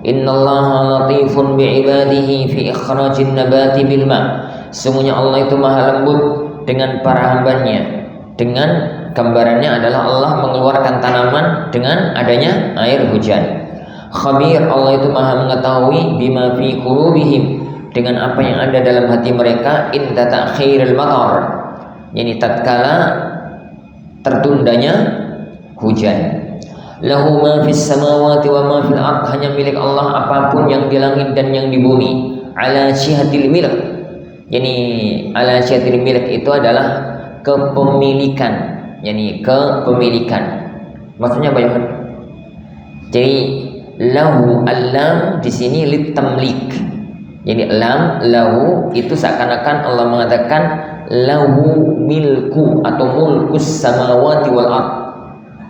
Innallaha latifun bi'ibadihi fi ikhrajin nabati bil ma, sesungguhnya Allah itu maha lembut dengan para hambanya. Dengan gambarannya adalah Allah mengeluarkan tanaman dengan adanya air hujan. Khabir, Allah itu maha mengetahui bima fi qulubihim, dengan apa yang ada dalam hati mereka. Inda ta'khiril matar, yani tatkala tertundanya hujan. Lahu ma fis samawati wa ma fil ard, hanya milik Allah apapun yang di langit dan yang di bumi. Ala syihatil milk, yani ala syihatil milk itu adalah kepemilikan, yani kepemilikan. Maksudnya apa ya? Jadi lahu, al-lam di sini litamlik. Jadi lam lahu itu seakan-akan Allah mengatakan lahu milku atau mulkus samawati wal ard.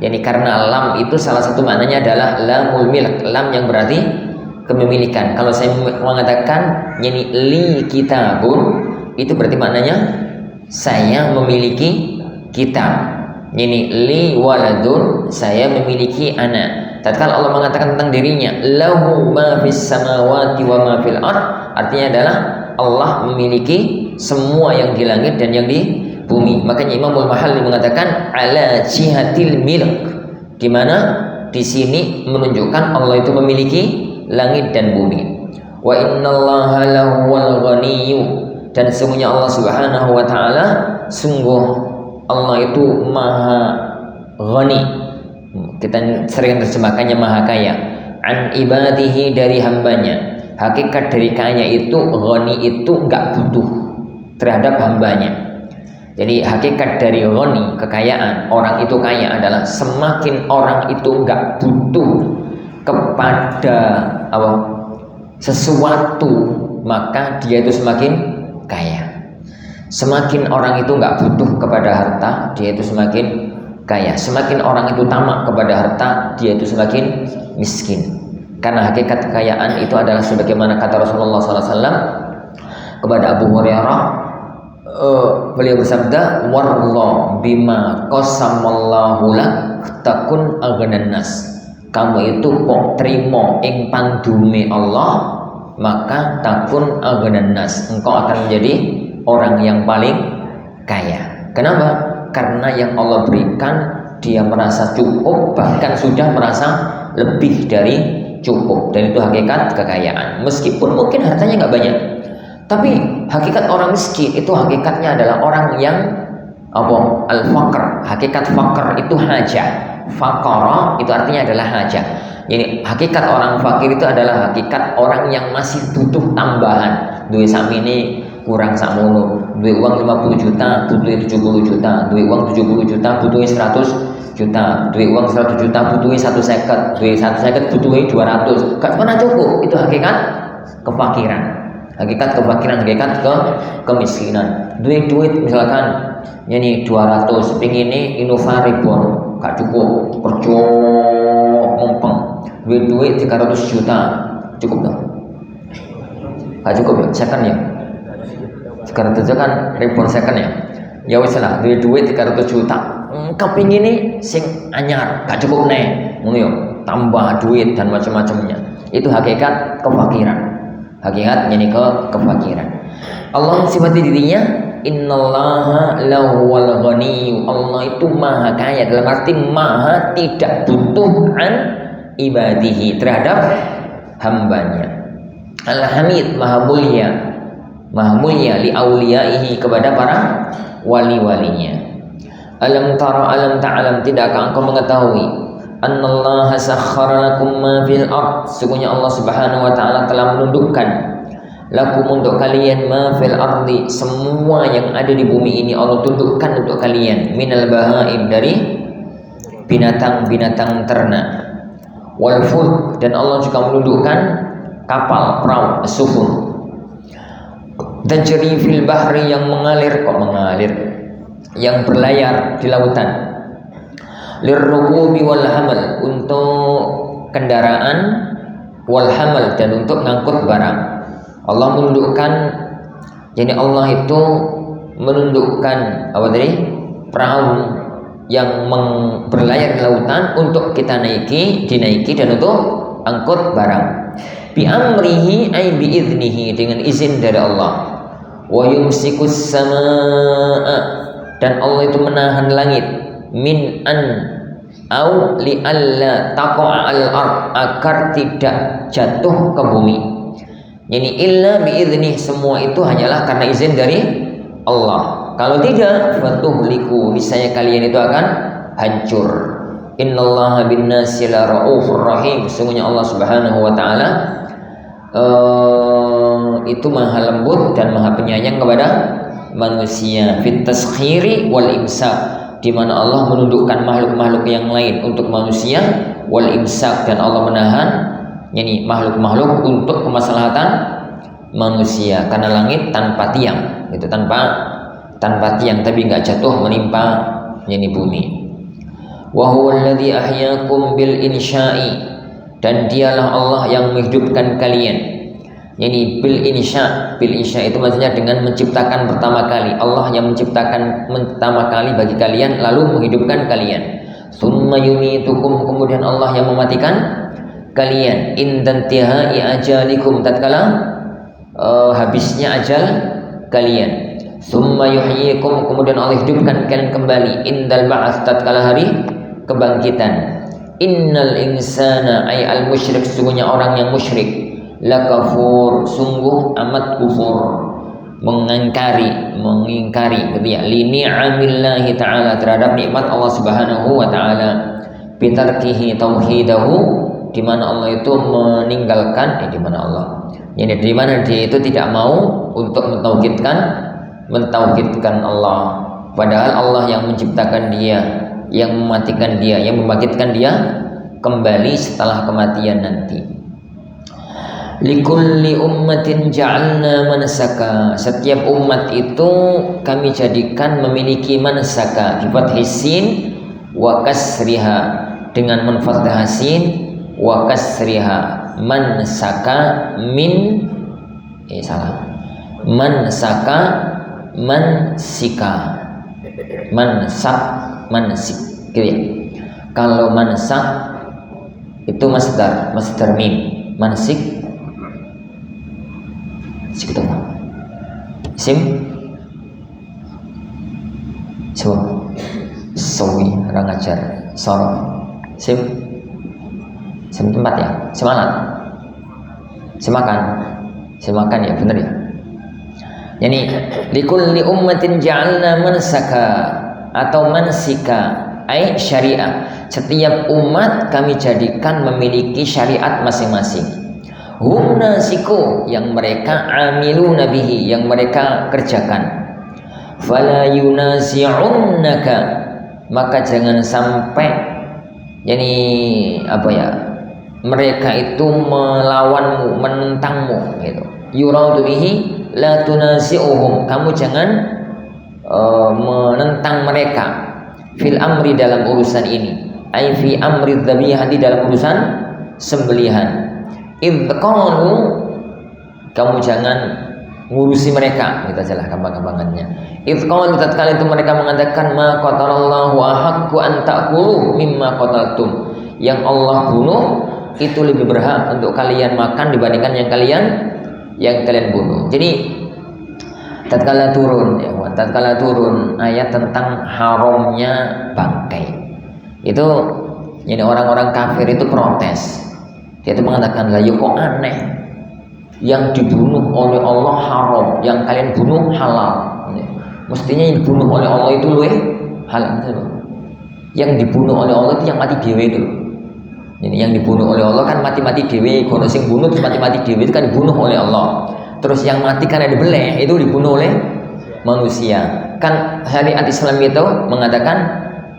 Yani karena lam itu salah satu maknanya adalah lamul milk, lam yang berarti kepemilikan. Kalau saya mengatakan yani li kitabun, itu berarti maknanya saya memiliki kitab. Yani li waladun, saya memiliki anak. Tatkala Allah mengatakan tentang dirinya lahu ma fis samawati wa ma fil ard, artinya adalah Allah memiliki semua yang di langit dan yang di bumi. Makanya Imamul Mahalli mengatakan ala jihatil milk, di mana di sini menunjukkan Allah itu memiliki langit dan bumi. Wa innallaha lahuwal ghaniyyu, dan sesungguhnya Allah Subhanahu wa taala, sungguh Allah itu maha ghani. Kita sering terjemahkannya maha kaya. An ibadihi, dari hambanya. Hakikat dari kaya itu, ghani itu enggak butuh terhadap hambanya. Jadi hakikat dari ghani, kekayaan, orang itu kaya adalah semakin orang itu nggak butuh kepada sesuatu, maka dia itu semakin kaya. Semakin orang itu nggak butuh kepada harta, dia itu semakin kaya. Semakin orang itu tamak kepada harta, dia itu semakin miskin. Karena hakikat kekayaan itu adalah sebagaimana kata Rasulullah SAW kepada Abu Hurairah, beliau bersabda, warallah bima qasamallahu lak takun aghnan nas. Kamu itu kok trimo ing pandume Allah, maka takun aghnan nas, engkau akan menjadi orang yang paling kaya. Kenapa? Karena yang Allah berikan dia merasa cukup, bahkan sudah merasa lebih dari cukup. Dan itu hakikat kekayaan. Meskipun mungkin hartanya nggak banyak, tapi hakikat orang miskin itu hakikatnya adalah orang yang al-faqr. Hakikat faqr itu hajah. Faqara itu artinya adalah hajah. Jadi hakikat orang fakir itu adalah hakikat orang yang masih butuh tambahan. Duwe sakmene kurang sakmono, duwe uang 50 juta, butuh 70 juta, duwe uang 70 juta, butuh 100 juta, duwe uang 100 juta, butuh 150, duwe 150, butuh 200. Gak pernah cukup. Itu hakikat kefakiran. Hakikat kefakiran, hakikat kemiskinan. Duit misalkan ini 200, pingine Innova Reborn, gak cukup, kerja mumpeng. Duit 300 juta, cukup dong? Gak cukup ya, second ya. 300 juta kan Reborn second ya. Ya wis lah, duit 300 juta. Kepingine sing anyar, gak cukup nih. Ngono yo, tambah duit dan macam-macamnya. Itu hakikat kefakiran. Hakikat yani kefakiran. Allah sifati dirinya innallaha lahuwal ghani. Allah itu maha kaya, dalam arti maha tidak butuh an ibadihi, terhadap hambanya. Al-Hamid, maha mulia li auliyaihi, kepada para wali-walinya. Alam tara alam ta'lam, tidakkah engkau mengetahui annallaha sakhkhara lakum ma fil ard, sesungguhnya Allah Subhanahu wa taala telah menundukkan lakum untuk kalian ma fil ardi, semua yang ada di bumi ini Allah tundukkan untuk kalian, minal bahaim, dari binatang-binatang ternak, wal fulk, dan Allah juga menundukkan kapal, perahu, sufun, tajri fil bahri, yang mengalir, yang berlayar di lautan, lirrukubi wal hamal, untuk kendaraan, wal hamal, dan untuk ngangkut barang. Allah menundukkan, jadi Allah itu menundukkan perahu yang berlayar di lautan untuk kita dinaiki dan untuk angkut barang. Bi amrihi ay bi idnihi, dengan izin dari Allah. Wa yumsikus samaa, dan Allah itu menahan langit, min an au li alla taqa'a al-ard, agar tidak jatuh ke bumi. Yani illa biidznih, semua itu hanyalah karena izin dari Allah. Kalau tidak, fatuhliku, niscaya kalian itu akan hancur. Innallaha bin-nasi la raufur rahim, sesungguhnya Allah Subhanahu wa taala itu maha lembut dan maha penyayang kepada manusia. Fit taskhiri wal imsak, di mana Allah menundukkan makhluk-makhluk yang lain untuk manusia, wal imsak, dan Allah menahan yani makhluk-makhluk untuk kemaslahatan manusia. Karena langit tanpa tiang, itu tanpa tiang, tapi enggak jatuh menimpa yani bumi. Wa huwal ladzi ahyaakum bil insya'i, dan dialah Allah yang menghidupkan kalian. Yani bil insya itu maksudnya dengan menciptakan pertama kali. Allah yang menciptakan pertama kali bagi kalian, lalu menghidupkan kalian. Tsumma yumitukum, kemudian Allah yang mematikan kalian. Indantihai ajalikum, tatkala habisnya ajal kalian. Tsumma yuhyikum, kemudian Allah hidupkan kalian kembali. Indal ba'ats, tatkala hari kebangkitan. Innal insana ay al musyrik, sesungguhnya orang yang musyrik, lakafur, sungguh amat kufur, mengingkari gitu ya, li ni'amillahi ta'ala, terhadap nikmat Allah Subhanahu wa taala, bitarkihi tauhidahu, di mana Allah itu meninggalkan di mana Allah, yani di mana dia itu tidak mau untuk mentauhidkan Allah. padahal Allah yang menciptakan dia, yang mematikan dia, yang membangkitkan dia kembali setelah kematian nanti. Likulli ummatin ja'alna manasaka, setiap umat itu kami jadikan memiliki manasaka bi fathis sin wa kasriha, dengan menfathah sin wa kasriha. Mansaka min mansaka mansika, mansak mansik gitu ya. Kalau mansak itu masdar mim, mansik sekitar sim sawi orang ajar sorof sim tempat ya, semakan ya, benar ya. Yani likulli ummatin ja'alna mansaka atau mansika ai syariah, setiap umat kami jadikan memiliki syariat masing-masing. Hum nasiku, yang mereka amiluna bihi, yang mereka kerjakan. Fala yunazi'unnaka, maka jangan sampai mereka itu melawanmu, menentangmu gitu. Yuradu bihi la tunazi'uhum, kamu jangan menentang mereka. Fil amri, dalam urusan ini. Ai fi amri dzabihah, di dalam urusan sembelihan. Qalu, kamu jangan ngurusi mereka, kita jelas gampang-gampangannya. Qalu, tatkala itu mereka mengatakan ma qatalallahu ahaqqu an ta'kulu mimma qataltum, yang Allah bunuh itu lebih berhak untuk kalian makan dibandingkan yang kalian bunuh. Jadi tatkala turun ayat tentang haramnya bangkai, itu jadi orang-orang kafir itu protes. Dia itu mengatakan, lah kok aneh, yang dibunuh oleh Allah haram, yang kalian bunuh halal. Mestinya yang dibunuh oleh Allah itu halal. Yang dibunuh oleh Allah itu yang mati dewe itu. Jadi yang dibunuh oleh Allah kan mati-mati dewe, kalau sing bunuh terus mati-mati dewe itu kan dibunuh oleh Allah. Terus yang mati karena dibeleh itu dibunuh oleh manusia. Kan syariat Islam itu mengatakan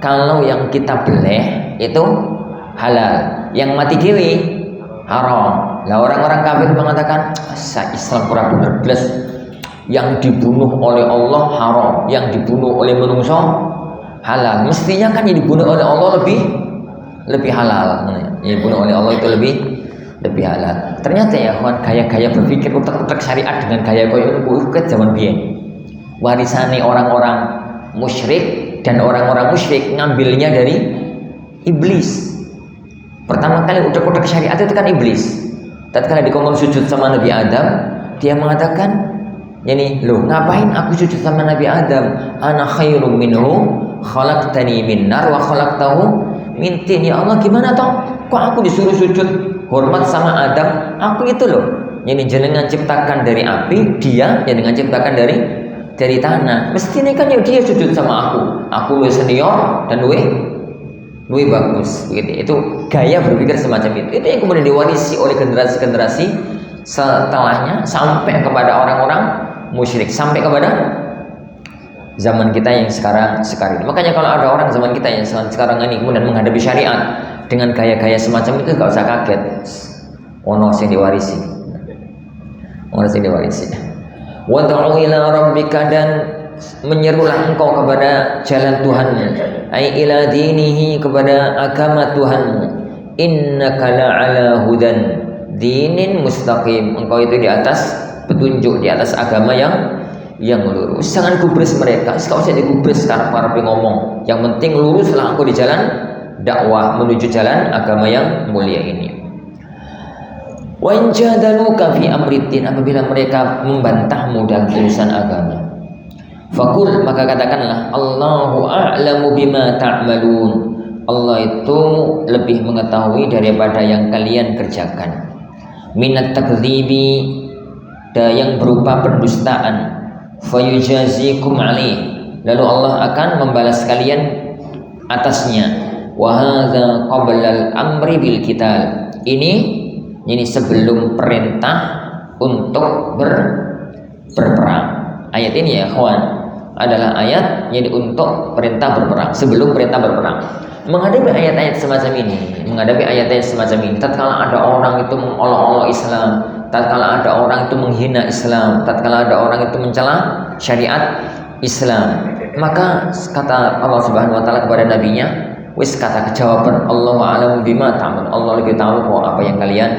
kalau yang kita beleh itu halal, yang mati dewe haram. Lah orang-orang kafir mengatakan Islam kurang bener blas, yang dibunuh oleh Allah haram, yang dibunuh oleh manusia halal. Mestinya kan yang dibunuh oleh Allah lebih halal. Yang dibunuh oleh Allah itu lebih halal. Ternyata ya kawan, gaya-gaya berpikir utak-utak syariat dengan gaya koyo ke zaman biyen. Warisane orang-orang musyrik, dan orang-orang musyrik ngambilnya dari iblis. Pertama kali utak-utak syariat itu kan iblis. Tatkala dikongkon sujud sama Nabi Adam, dia mengatakan, ngapain aku sujud sama Nabi Adam? Ana khairum minhu, khalaqtani min nar wa khalaqtahu min tin. Ya Allah, gimana toh? Kok aku disuruh sujud hormat sama Adam? Aku itu loh, jenengan ciptakan dari api, dia jenengan ciptakan dari tanah. Mestinya kan dia sujud sama aku lebih senior dan lebih bagus begitu. Itu gaya berpikir semacam itu yang kemudian diwarisi oleh generasi-generasi setelahnya sampai kepada orang-orang musyrik, sampai kepada zaman kita yang sekarang ini. Makanya kalau ada orang zaman kita yang sekarang ini kemudian menghadapi syariat dengan gaya-gaya semacam itu, gak usah kaget, ono sing diwarisi. Wad'u ila rabbika, dan menyerulah engkau kepada jalan Tuhanmu, ai ila dinihi, kepada agama Tuhanmu. Innaka la'ala hudan dinin mustaqim, engkau itu di atas petunjuk, di atas agama yang lurus. Jangan gubris mereka, kau usah digubris karena ngomong. Yang penting luruslah engkau di jalan dakwah menuju jalan agama yang mulia ini. Wa in jadaluka fi amriddin, apabila mereka membantahmu dalam urusan agama, Fakul, maka katakanlah, Allahu a'lamu bima ta'malun, Allah itu lebih mengetahui daripada yang kalian kerjakan. Minat takdzibi, yang berupa pendustaan. Fayujazikum alaih, lalu Allah akan membalas kalian atasnya. Wa hadza qabla al-amri bil qital, ini sebelum perintah untuk berperang. Ayat ini ya kawan, adalah ayat yang untuk perintah berperang, sebelum perintah berperang. Menghadapi ayat-ayat semacam ini, tatkala ada orang itu mengolok-olok Islam, tatkala ada orang itu menghina Islam, tatkala ada orang itu mencela syariat Islam, maka kata Allah Subhanahu wa taala kepada nabinya, wis kata jawaban Allahu a'lamu bima ta'malun, Allah lebih tahu kok apa yang kalian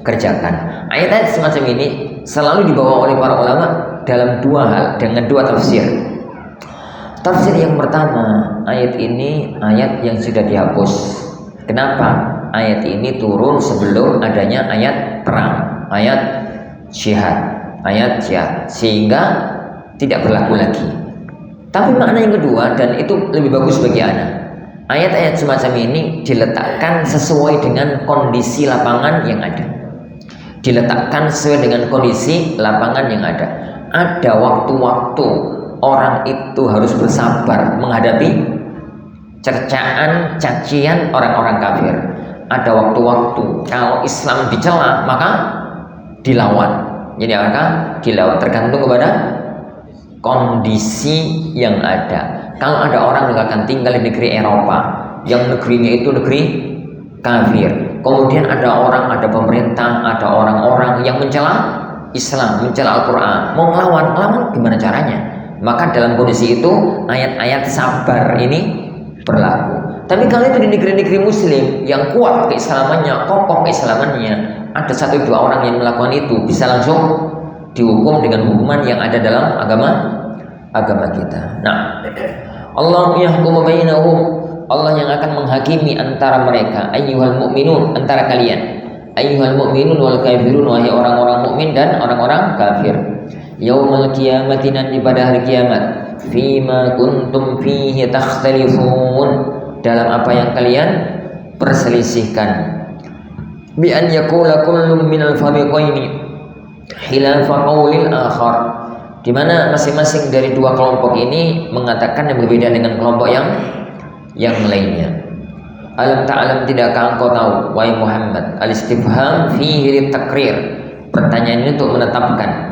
kerjakan. Ayat-ayat semacam ini selalu dibawa oleh para ulama dalam dua hal, dengan dua tafsir. Tafsir yang pertama, ayat ini ayat yang sudah dihapus. Kenapa? Ayat ini turun sebelum adanya ayat perang, ayat jihad, sehingga tidak berlaku lagi. Tapi makna yang kedua, dan itu lebih bagus bagi anak, ayat-ayat semacam ini diletakkan sesuai dengan kondisi lapangan yang ada. Diletakkan sesuai dengan kondisi lapangan yang ada. Ada waktu-waktu orang itu harus bersabar menghadapi cercaan, cacian orang-orang kafir. Ada waktu-waktu kalau Islam dicela maka dilawan. Jadi maka dilawan, tergantung kepada kondisi yang ada. Kalau ada orang misalkan tinggal di negeri Eropa yang negerinya itu negeri kafir, kemudian ada pemerintah, ada orang-orang yang mencela Islam, mencela Al-Quran, mau lawan gimana caranya? Maka dalam kondisi itu ayat-ayat sabar ini berlaku. Tapi kalau itu di negeri-negeri muslim yang kuat keislamannya, kokoh keislamannya, ada satu dua orang yang melakukan itu, bisa langsung dihukum dengan hukuman yang ada dalam agama kita. Nah, Allah yahkumu bainahum, Allah yang akan menghakimi antara mereka, ayyuhal mu'minun, antara kalian, ayyuhal mu'minun wal kafirun, wahai orang-orang mukmin dan orang-orang kafir. Yaumul qiyamati, nanti pada hari kiamat, fima kuntum fihi takhtalifun, dalam apa yang kalian perselisihkan. Bi an yaqula kullun minal fariqaini khilafa qaulil akhar, di mana masing-masing dari dua kelompok ini mengatakan yang berbeda dengan kelompok yang lainnya. Alam ta'lam, tidakkah engkau tahu wahai Muhammad, al-istifham fihi litakrir, pertanyaan ini untuk menetapkan.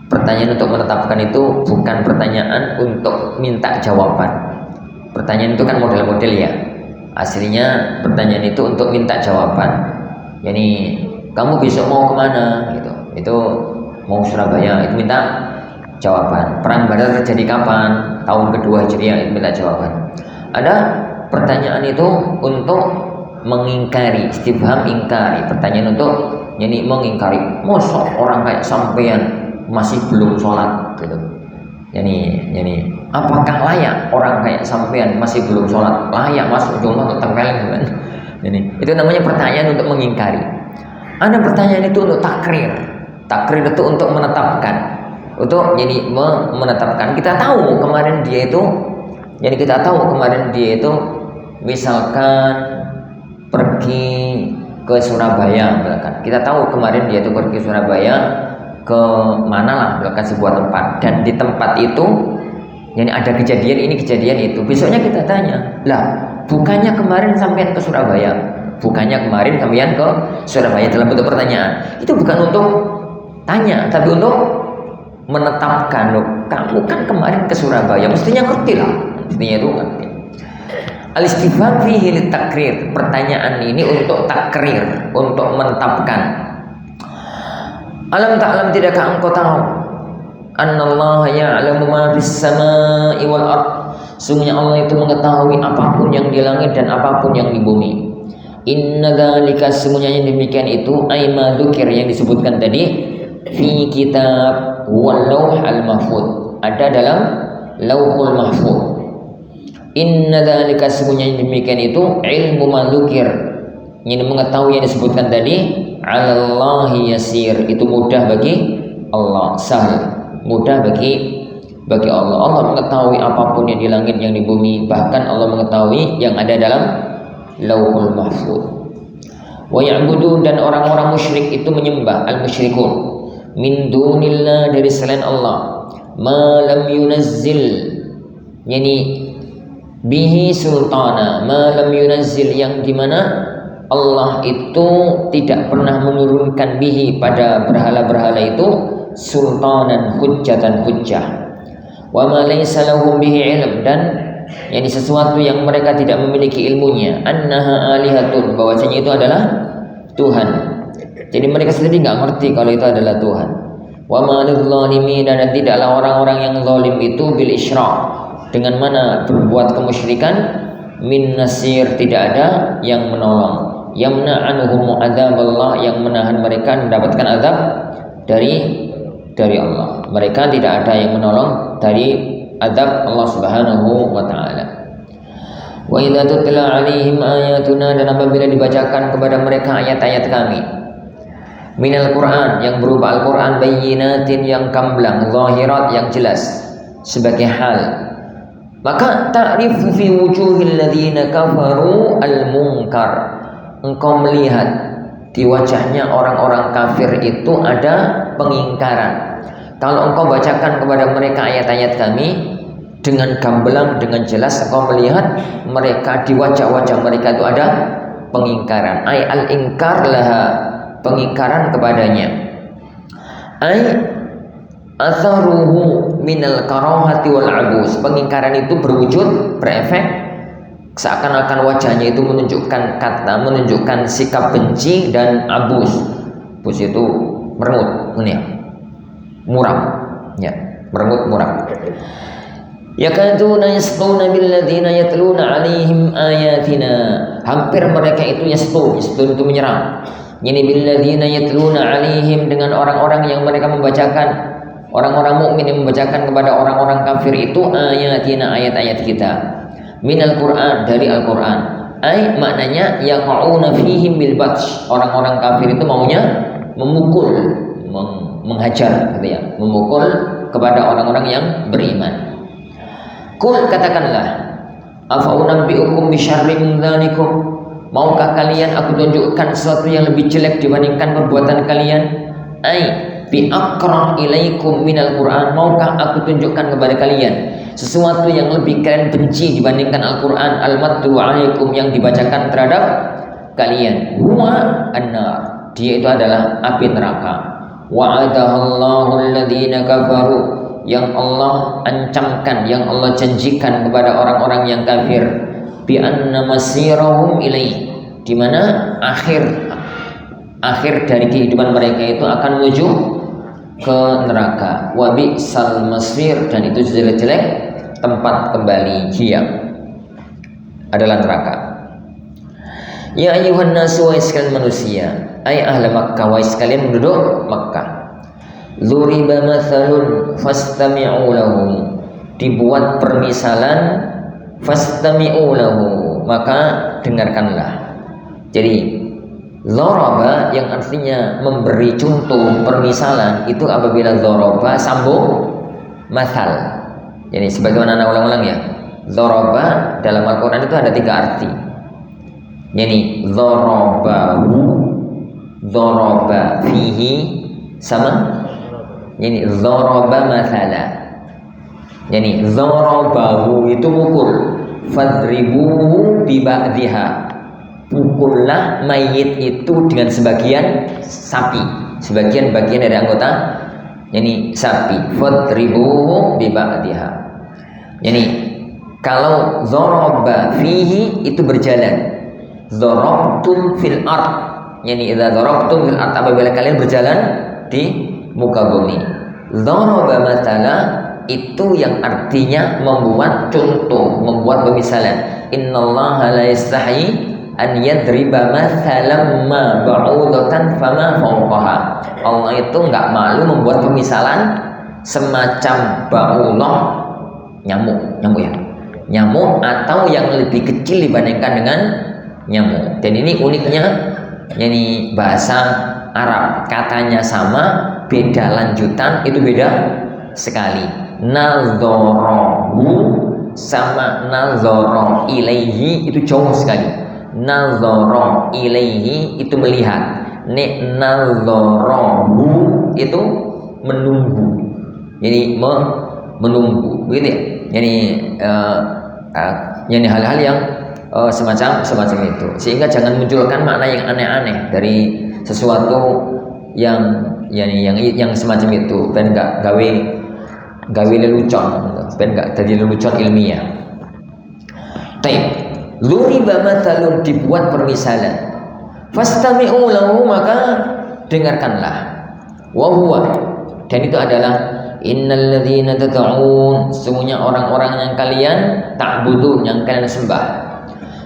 Pertanyaan untuk menetapkan itu bukan pertanyaan untuk minta jawaban. Pertanyaan itu kan model-model ya. Aslinya pertanyaan itu untuk minta jawaban. Yani kamu besok mau kemana? Gitu. Itu mau Surabaya, itu minta jawaban. Perang Badar terjadi kapan? Tahun kedua Hijriah, itu minta jawaban. Ada pertanyaan itu untuk mengingkari, istifham ingkari. Pertanyaan untuk mengingkari. Masa orang kayak sampean masih belum sholat gitu. Yani apakah layak orang kayak sampean masih belum sholat? Layak masuk cuma tempelin kan? Jadi itu namanya pertanyaan untuk mengingkari. Ada pertanyaan itu untuk takrir. Takrir itu untuk menetapkan. Untuk menetapkan. Kita tahu kemarin dia itu misalkan pergi ke Surabaya misalkan. Kita tahu kemarin dia itu pergi Surabaya ke mana lah, misalkan sebuah tempat, dan di tempat itu ada kejadian ini, kejadian itu. Besoknya kita tanya, lah bukannya kemarin sampean ke Surabaya, dalam bentuk pertanyaan. Itu bukan untuk tanya, tapi untuk menetapkan. Loh, kamu kan kemarin ke Surabaya, mestinya ngerti lah, itu ngerti. Al-istifham fihi litakrir, pertanyaan ini untuk takrir, untuk menetapkan. Alam ta'lam, tidakkah engkau tahu annallaha ya'lamu ma fis samaa'i wal ard, sungguhnya Allah itu mengetahui apapun yang di langit dan apapun yang di bumi. Inna dzalika, sungguhnya yang demikian itu, ay ma dzukir, yang disebutkan tadi, fi kitab wal lauhul mahfuz, ada dalam lauhul mahfuz. Inna dzalika, sungguhnya yang demikian itu, ilmu ma dzukir, yang mengetahui yang disebutkan tadi, 'alallahi yasir, itu mudah bagi Allah, sahal, mudah bagi Allah. Allah mengetahui apapun yang di langit, yang di bumi, bahkan Allah mengetahui yang ada dalam lauhul mahfuz. Wa ya'budu, dan orang-orang musyrik itu menyembah, al-musyrikun, min dunillah, dari selain Allah, ma lam yunazzil, bihi sultana, ma lam yunazzil, yang dimana Allah itu tidak pernah menurunkan bihi, pada berhala-berhala itu, sultanan, hujjatan, hujjah. wa ma laysa lahum bihi ilm, dan yakni sesuatu yang mereka tidak memiliki ilmunya, annaha alihatun, bahwasanya itu adalah Tuhan. Jadi mereka sendiri nggak ngerti kalau itu adalah Tuhan. Wa ma lidzalimin, dan tidaklah orang-orang yang zalim itu bil isyrak, dengan mana berbuat kemusyrikan, min nasir, tidak ada yang menolong, yamna'anuhum adzaballah, yang menahan mereka mendapatkan azab dari Allah. Mereka tidak ada yang menolong dari azab Allah Subhanahu wa taala. Wa idza tutla 'alaihim ayatuna, dan apabila dibacakan kepada mereka ayat-ayat kami, minal Qur'an, yang berupa Al-Qur'an, bayyinatin, yang gamblang, zahirat, yang jelas sebagai hal, maka ta'rifu fi wujuhil ladzina kafaru al-munkar, engkau melihat di wajahnya orang-orang kafir itu ada pengingkaran. Kalau engkau bacakan kepada mereka ayat-ayat kami dengan gamblang, dengan jelas, engkau melihat mereka di wajah-wajah mereka itu ada pengingkaran. Ay al-inkar laha, pengingkaran kepadanya. Ay atharuhu minal karahati wal abus, pengingkaran itu berwujud, berefek seakan-akan wajahnya itu menunjukkan sikap benci dan abus. Abus itu merengut, muram, ya, merengut, muram. Yakaduna yasquna billadzina yatluna 'alaihim ayatina, hampir mereka itu yasqun itu menyerang. Yani billadzina yatluna 'alaihim, dengan orang-orang yang mereka membacakan, orang-orang mukmin yang membacakan kepada orang-orang kafir itu ayatina, ayat-ayat kita, minal Qur'an, dari Al-Qur'an. Ay maknanya yaqauna fihim bil batsh, orang-orang kafir itu maunya memukul, menghajar gitu ya, memukul kepada orang-orang yang beriman. Kul, katakanlah, afa unabbiukum bisyarrin min dzalikum, maukah kalian aku tunjukkan sesuatu yang lebih jelek dibandingkan perbuatan kalian? Ai bi aqra ilaikum minal Qur'an, maukah aku tunjukkan kepada kalian sesuatu yang lebih kalian benci dibandingkan Al-Qur'an, al-matlu alaikum, yang dibacakan terhadap kalian. Huwa an-nar, dia itu adalah api neraka. Wa'adahallahu alladhina kafaru, yang Allah ancamkan, yang Allah janjikan kepada orang-orang yang kafir, bi anna masirahum ilaih, di mana akhir dari kehidupan mereka itu akan menuju ke neraka. Wa bi'sal masir, dan itu jelek-jelek tempat kembali dia adalah neraka. Ya ayyuhan nasu, wahai sekalian manusia, ay ahla Makkah, wahai sekalian penduduk Makkah, Dzuriba mathalun fastami'u lahu, dibuat permisalan, fastami'u lahu, maka dengarkanlah. Jadi dzaraba yang artinya memberi contoh, permisalan, itu apabila dzaraba sambung mathal. Jadi sebagaimana anak ulang-ulang ya, dzaraba dalam Al-Qur'an itu ada 3 arti. Yani dzarabahu, dzaraba fihi, sama ini dzaraba mathala. Yani dzarabahu itu mukul, fadribuhu bi ba'dhiha, pukullah mayit itu dengan sebagian sapi, sebagian bagian dari anggota, yani sapi, fadribuhu bi ba'dhiha. Yani kalau dzaraba fihi itu berjalan, dzarabtum fil ard, yani idza dzarabtum fil ard, apabila kalian berjalan di muka bumi. Dzaraba mathala itu yang artinya membuat contoh, membuat pemisalan. Innallaha la yastahi an yadriba mathalan ma ba'udatan fama fawqaha. Allah itu enggak malu membuat pemisalan semacam ba'ulah, nyamuk ya. Nyamuk atau yang lebih kecil dibandingkan dengan nyamuk. Dan ini uniknya, yani bahasa Arab, katanya sama, beda lanjutan itu beda sekali. Nadzarahu sama nadzara ilaihi itu jauh sekali. Nadzara ilaihi itu melihat, nek nadzarahu itu menunggu. Jadi menunggu, begitu ya. Jadi hal-hal yang semacam itu, sehingga jangan munculkan makna yang aneh-aneh dari sesuatu yang semacam itu, dan gawe lelucon gitu. ben enggak tadi lelucon ilmiah. Taib. Luriba mathalun, dibuat permisalan. Fastami'u lahu, maka dengarkanlah. Wa huwa, dan itu adalah innal ladzina tad'un, sesungguhnya orang-orang yang kalian ta'budun, yang kalian sembah,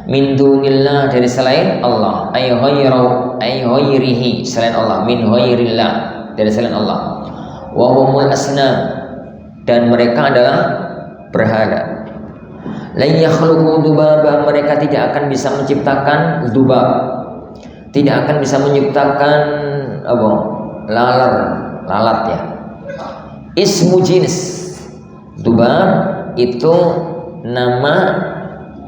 min dunillah, dari selain Allah, ay ghairihi, selain Allah, min ghairillah, dari selain Allah, wa humul asnam, dan mereka adalah berhala. La yakhluqu dzubaba, mereka tidak akan bisa menciptakan dzubab, tidak akan bisa menciptakan apa? Lalat ya. Ismu jenis. Dzubab itu nama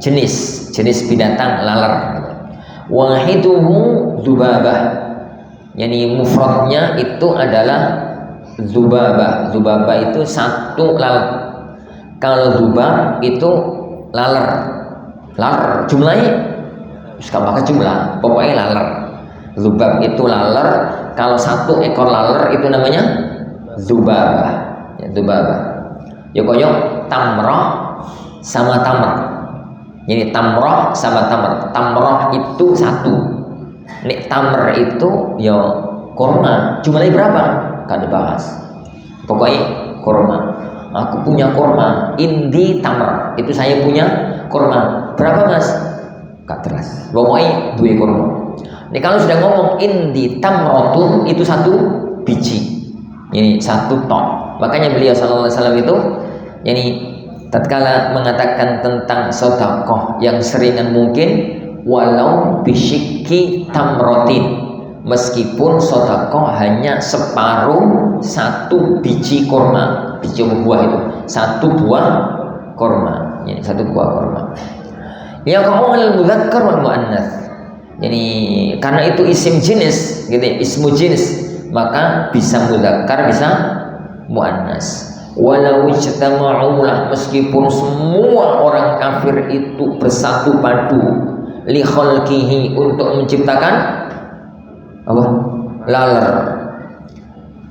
jenis binatang, lalat. Wahiduhu dzubabah, yani mufradnya itu adalah dzubabah. Dzubabah itu satu lalat. Kalau dzubab itu laler jumlahnya sekarang pakai jumlah, pokoknya laler. Dzubab itu laler, kalau satu ekor laler itu namanya dzubabah. Ya, dzubabah. Ya koyok tamroh sama tamr. Jadi tamroh sama tamr. Tamroh itu satu. Nek tamr itu ya kurma. Jumlahnya berapa? Gak dibahas. Pokoknya kurma. Aku punya kurma, indi tamr, itu saya punya kurma. Berapa mas? Gak jelas. Pokoknya dua kurma. Ini kalau sudah ngomong indi tamrotun, itu satu biji. Ini satu ton. Makanya beliau sallallahu alaihi wasallam itu, yani tatkala mengatakan tentang sedekah yang seringan mungkin, walau bisyikki tamrotin, meskipun sedekah hanya separuh satu biji kurma. Biji buah itu satu buah kurma, ini satu buah kurma. Ya kamu al-mudzakkar wal muannats. Jadi karena itu isim jenis, gitu ya, ismu jenis, maka bisa mudzakkar bisa muannats. Walau ijtama'u, meskipun semua orang kafir itu bersatu padu li khalqihi, untuk menciptakan apa? Laler.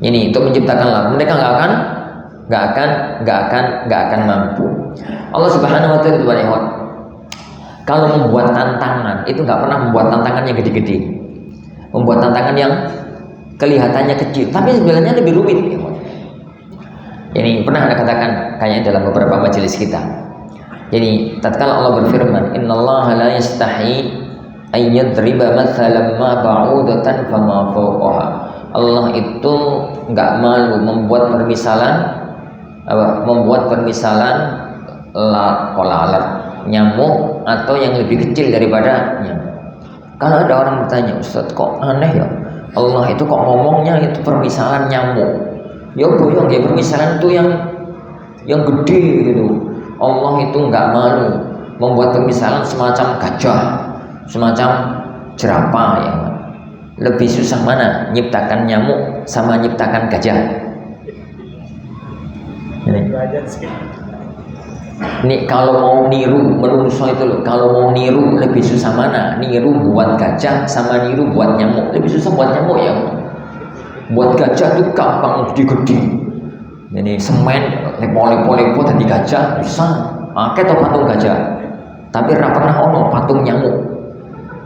Ini untuk menciptakan laler, mereka nggak akan mampu. Allah Subhanahu wa taala kalau membuat tantangan itu nggak pernah membuat tantangan yang gede-gede, membuat tantangan yang kelihatannya kecil tapi sebenarnya lebih rumit. Ini pernah ada katakan kayaknya dalam beberapa majelis kita. Jadi tatkala Allah berfirman, innallaha la yastahi ay yadriba mathalan ma ba'udatan fama fawqaha. Allah itu nggak malu membuat permisalan lalat, nyamuk atau yang lebih kecil daripada nyamuk. Kalau ada orang bertanya, Ustaz kok aneh ya, Allah itu kok ngomongnya itu permisalan nyamuk? Ya boyong ya, permisalan itu yang gede gitu. Allah itu nggak malu membuat permisalan semacam gajah, semacam jerapah ya. Lebih susah mana nyiptakan nyamuk sama nyiptakan gajah? Ini kalau mau niru menungso itu loh, kalau mau niru lebih susah mana? Niru buat gajah sama niru buat nyamuk. Lebih susah buat nyamuk ya. Buat gajah itu gampang, gede-gede. Ini semen lepo-lepo tadi gajah bisa. Akeh to patung gajah. Tapi ora pernah ono patung nyamuk.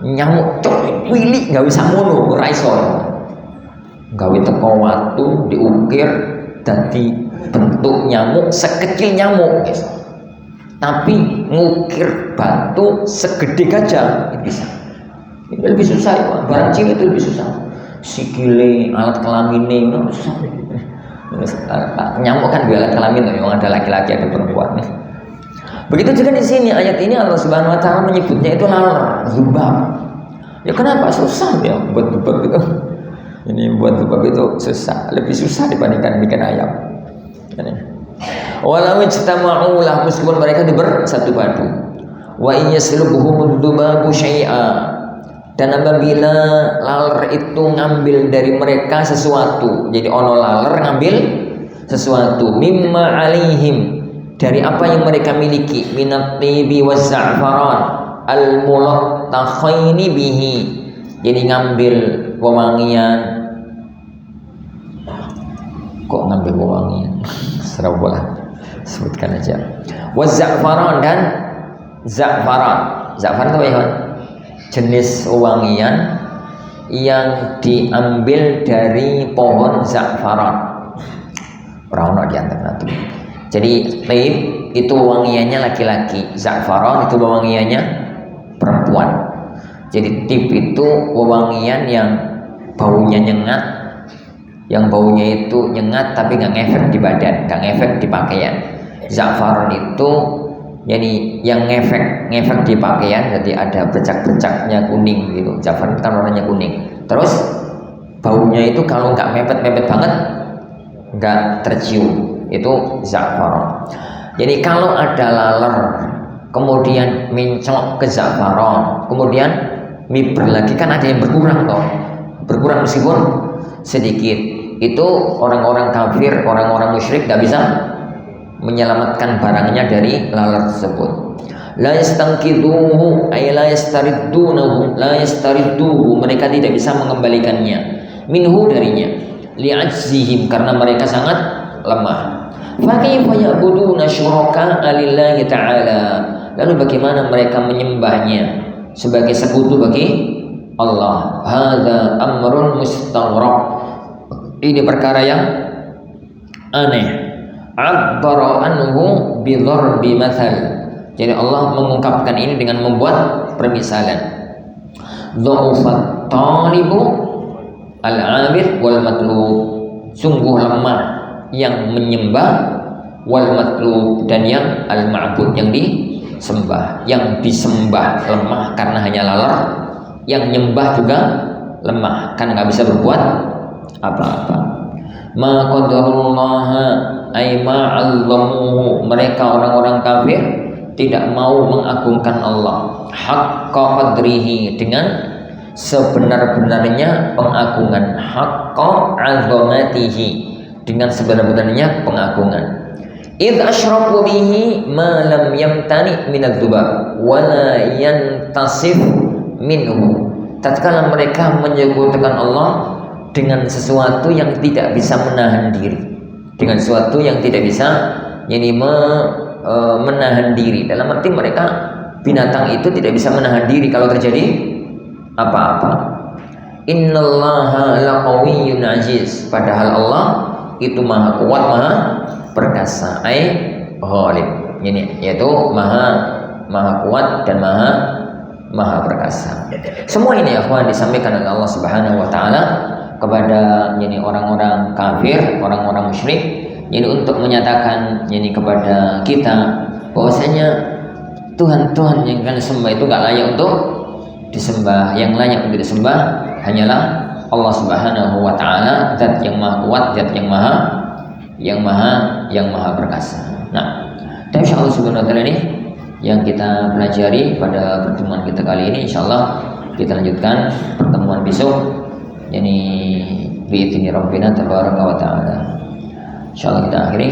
Nyamuk cok wili enggak bisa ngono, ora iso. Gawe teko watu diukir dadi bentuk nyamuk sekecil nyamuk guys. Tapi ngukir batu segede gajah itu bisa. Ini lebih susah ya, barang cilik itu lebih susah. Sikile, alat kelaminnya itu susah. Nyamuk kan dua alat kelamin, yang ada laki-laki ada perempuan. Begitu juga di sini ayat ini Allah Subhanahu Wa Taala menyebutnya itu lalat, dzubab. Ya kenapa susah ya buat dzubab itu? Ini buat dzubab itu susah, lebih susah dibandingkan bikin ayam. Walau ijtama'u lah, meskipun mereka bersatu padu. Wa in yaslubuhum dzubabu syai'a, dan apabila laler itu ngambil dari mereka sesuatu, jadi ono laler ngambil sesuatu, mimma alaihim, dari apa yang mereka miliki, minat tibi waz za'faran al-mulaqtakhaini bihi, jadi ngambil wewangian. Kok ngambil wewangian? Serawalah. Sebutkan aja. Wazzafaran dan za'faran. Za'faran itu apa ya? Jenis wangian yang diambil dari pohon za'faran. Orang di antara itu. Jadi taib itu wangiannya laki-laki, za'faran itu wangiannya perempuan. Jadi tib itu wewangian yang baunya nyengat, yang baunya itu nyengat tapi nggak ngefek di badan, nggak ngefek di pakaian. Za'faran itu jadi yang ngefek di pakaian, jadi ada bercak-bercaknya kuning gitu. Za'faran kan warnanya kuning. Terus baunya itu kalau nggak mepet-mepet banget, nggak tercium, itu za'faran. Jadi kalau ada laler kemudian mencok ke za'faran, kemudian miber lagi, kan ada yang berkurang toh, berkurang meskipun sedikit. Itu orang-orang kafir, orang-orang musyrik nggak bisa menyelamatkan barangnya dari laler tersebut. La yastanqidhuhu ay la yastariddunahu, la yastaridduhu, mereka tidak bisa mengembalikannya, minhu darinya, li'ajzihim, karena mereka sangat lemah. Fa kayfa ya'buduna syuraka'a lillahi ta'ala, lalu bagaimana mereka menyembahnya sebagai sekutu bagi Allah. Hadza amrun mustaghrab, ini perkara yang aneh. Abbara anhu bi dharbi mathal, jadi Allah mengungkapkan ini dengan membuat permisalan. Dha'ufat talibu al-'abid wal matlub, sungguh lemah yang menyembah, wal matlub, dan yang al-ma'bud, yang disembah. Yang disembah lemah karena hanya laler, yang nyembah juga lemah karena nggak bisa berbuat apa-apa. Ma qadarullaha ay ma'azzamuhu, mereka orang-orang kafir tidak mau mengagungkan Allah haqqa qadrihi, dengan sebenar-benarnya pengagungan, haqqa 'azamatihi, dengan sebenar-benarnya pengagungan. Idz asyraku bihi ma lam yamtani minadz-dzubab wa la yantasif minhu, tatkala mereka menyekutukan Allah dengan sesuatu yang tidak bisa menahan diri, dengan sesuatu yang tidak bisa menahan diri. Dalam arti mereka, binatang itu tidak bisa menahan diri kalau terjadi apa-apa. Innallaha laqawiyyun aziz, padahal Allah itu maha kuat, maha perkasa, ghalib, ini yaitu maha kuat dan maha perkasa. Semua ini akhwan disampaikan oleh Allah Subhanahu wa taala kepada orang-orang kafir, orang-orang musyrik, untuk menyatakan kepada kita bahwasanya Tuhan-Tuhan yang kalian sembah itu gak layak untuk disembah. Yang layak untuk disembah hanyalah Allah Subhanahu wa taala, zat yang maha kuat, zat yang maha perkasa. Nah, dan insyaallah subhanahu wa taala ini yang kita pelajari pada pertemuan kita kali ini. Insyaallah kita lanjutkan pertemuan besok, bi'idzni rabbina tabaraka wa ta'ala. Insyaallah kita akhiri.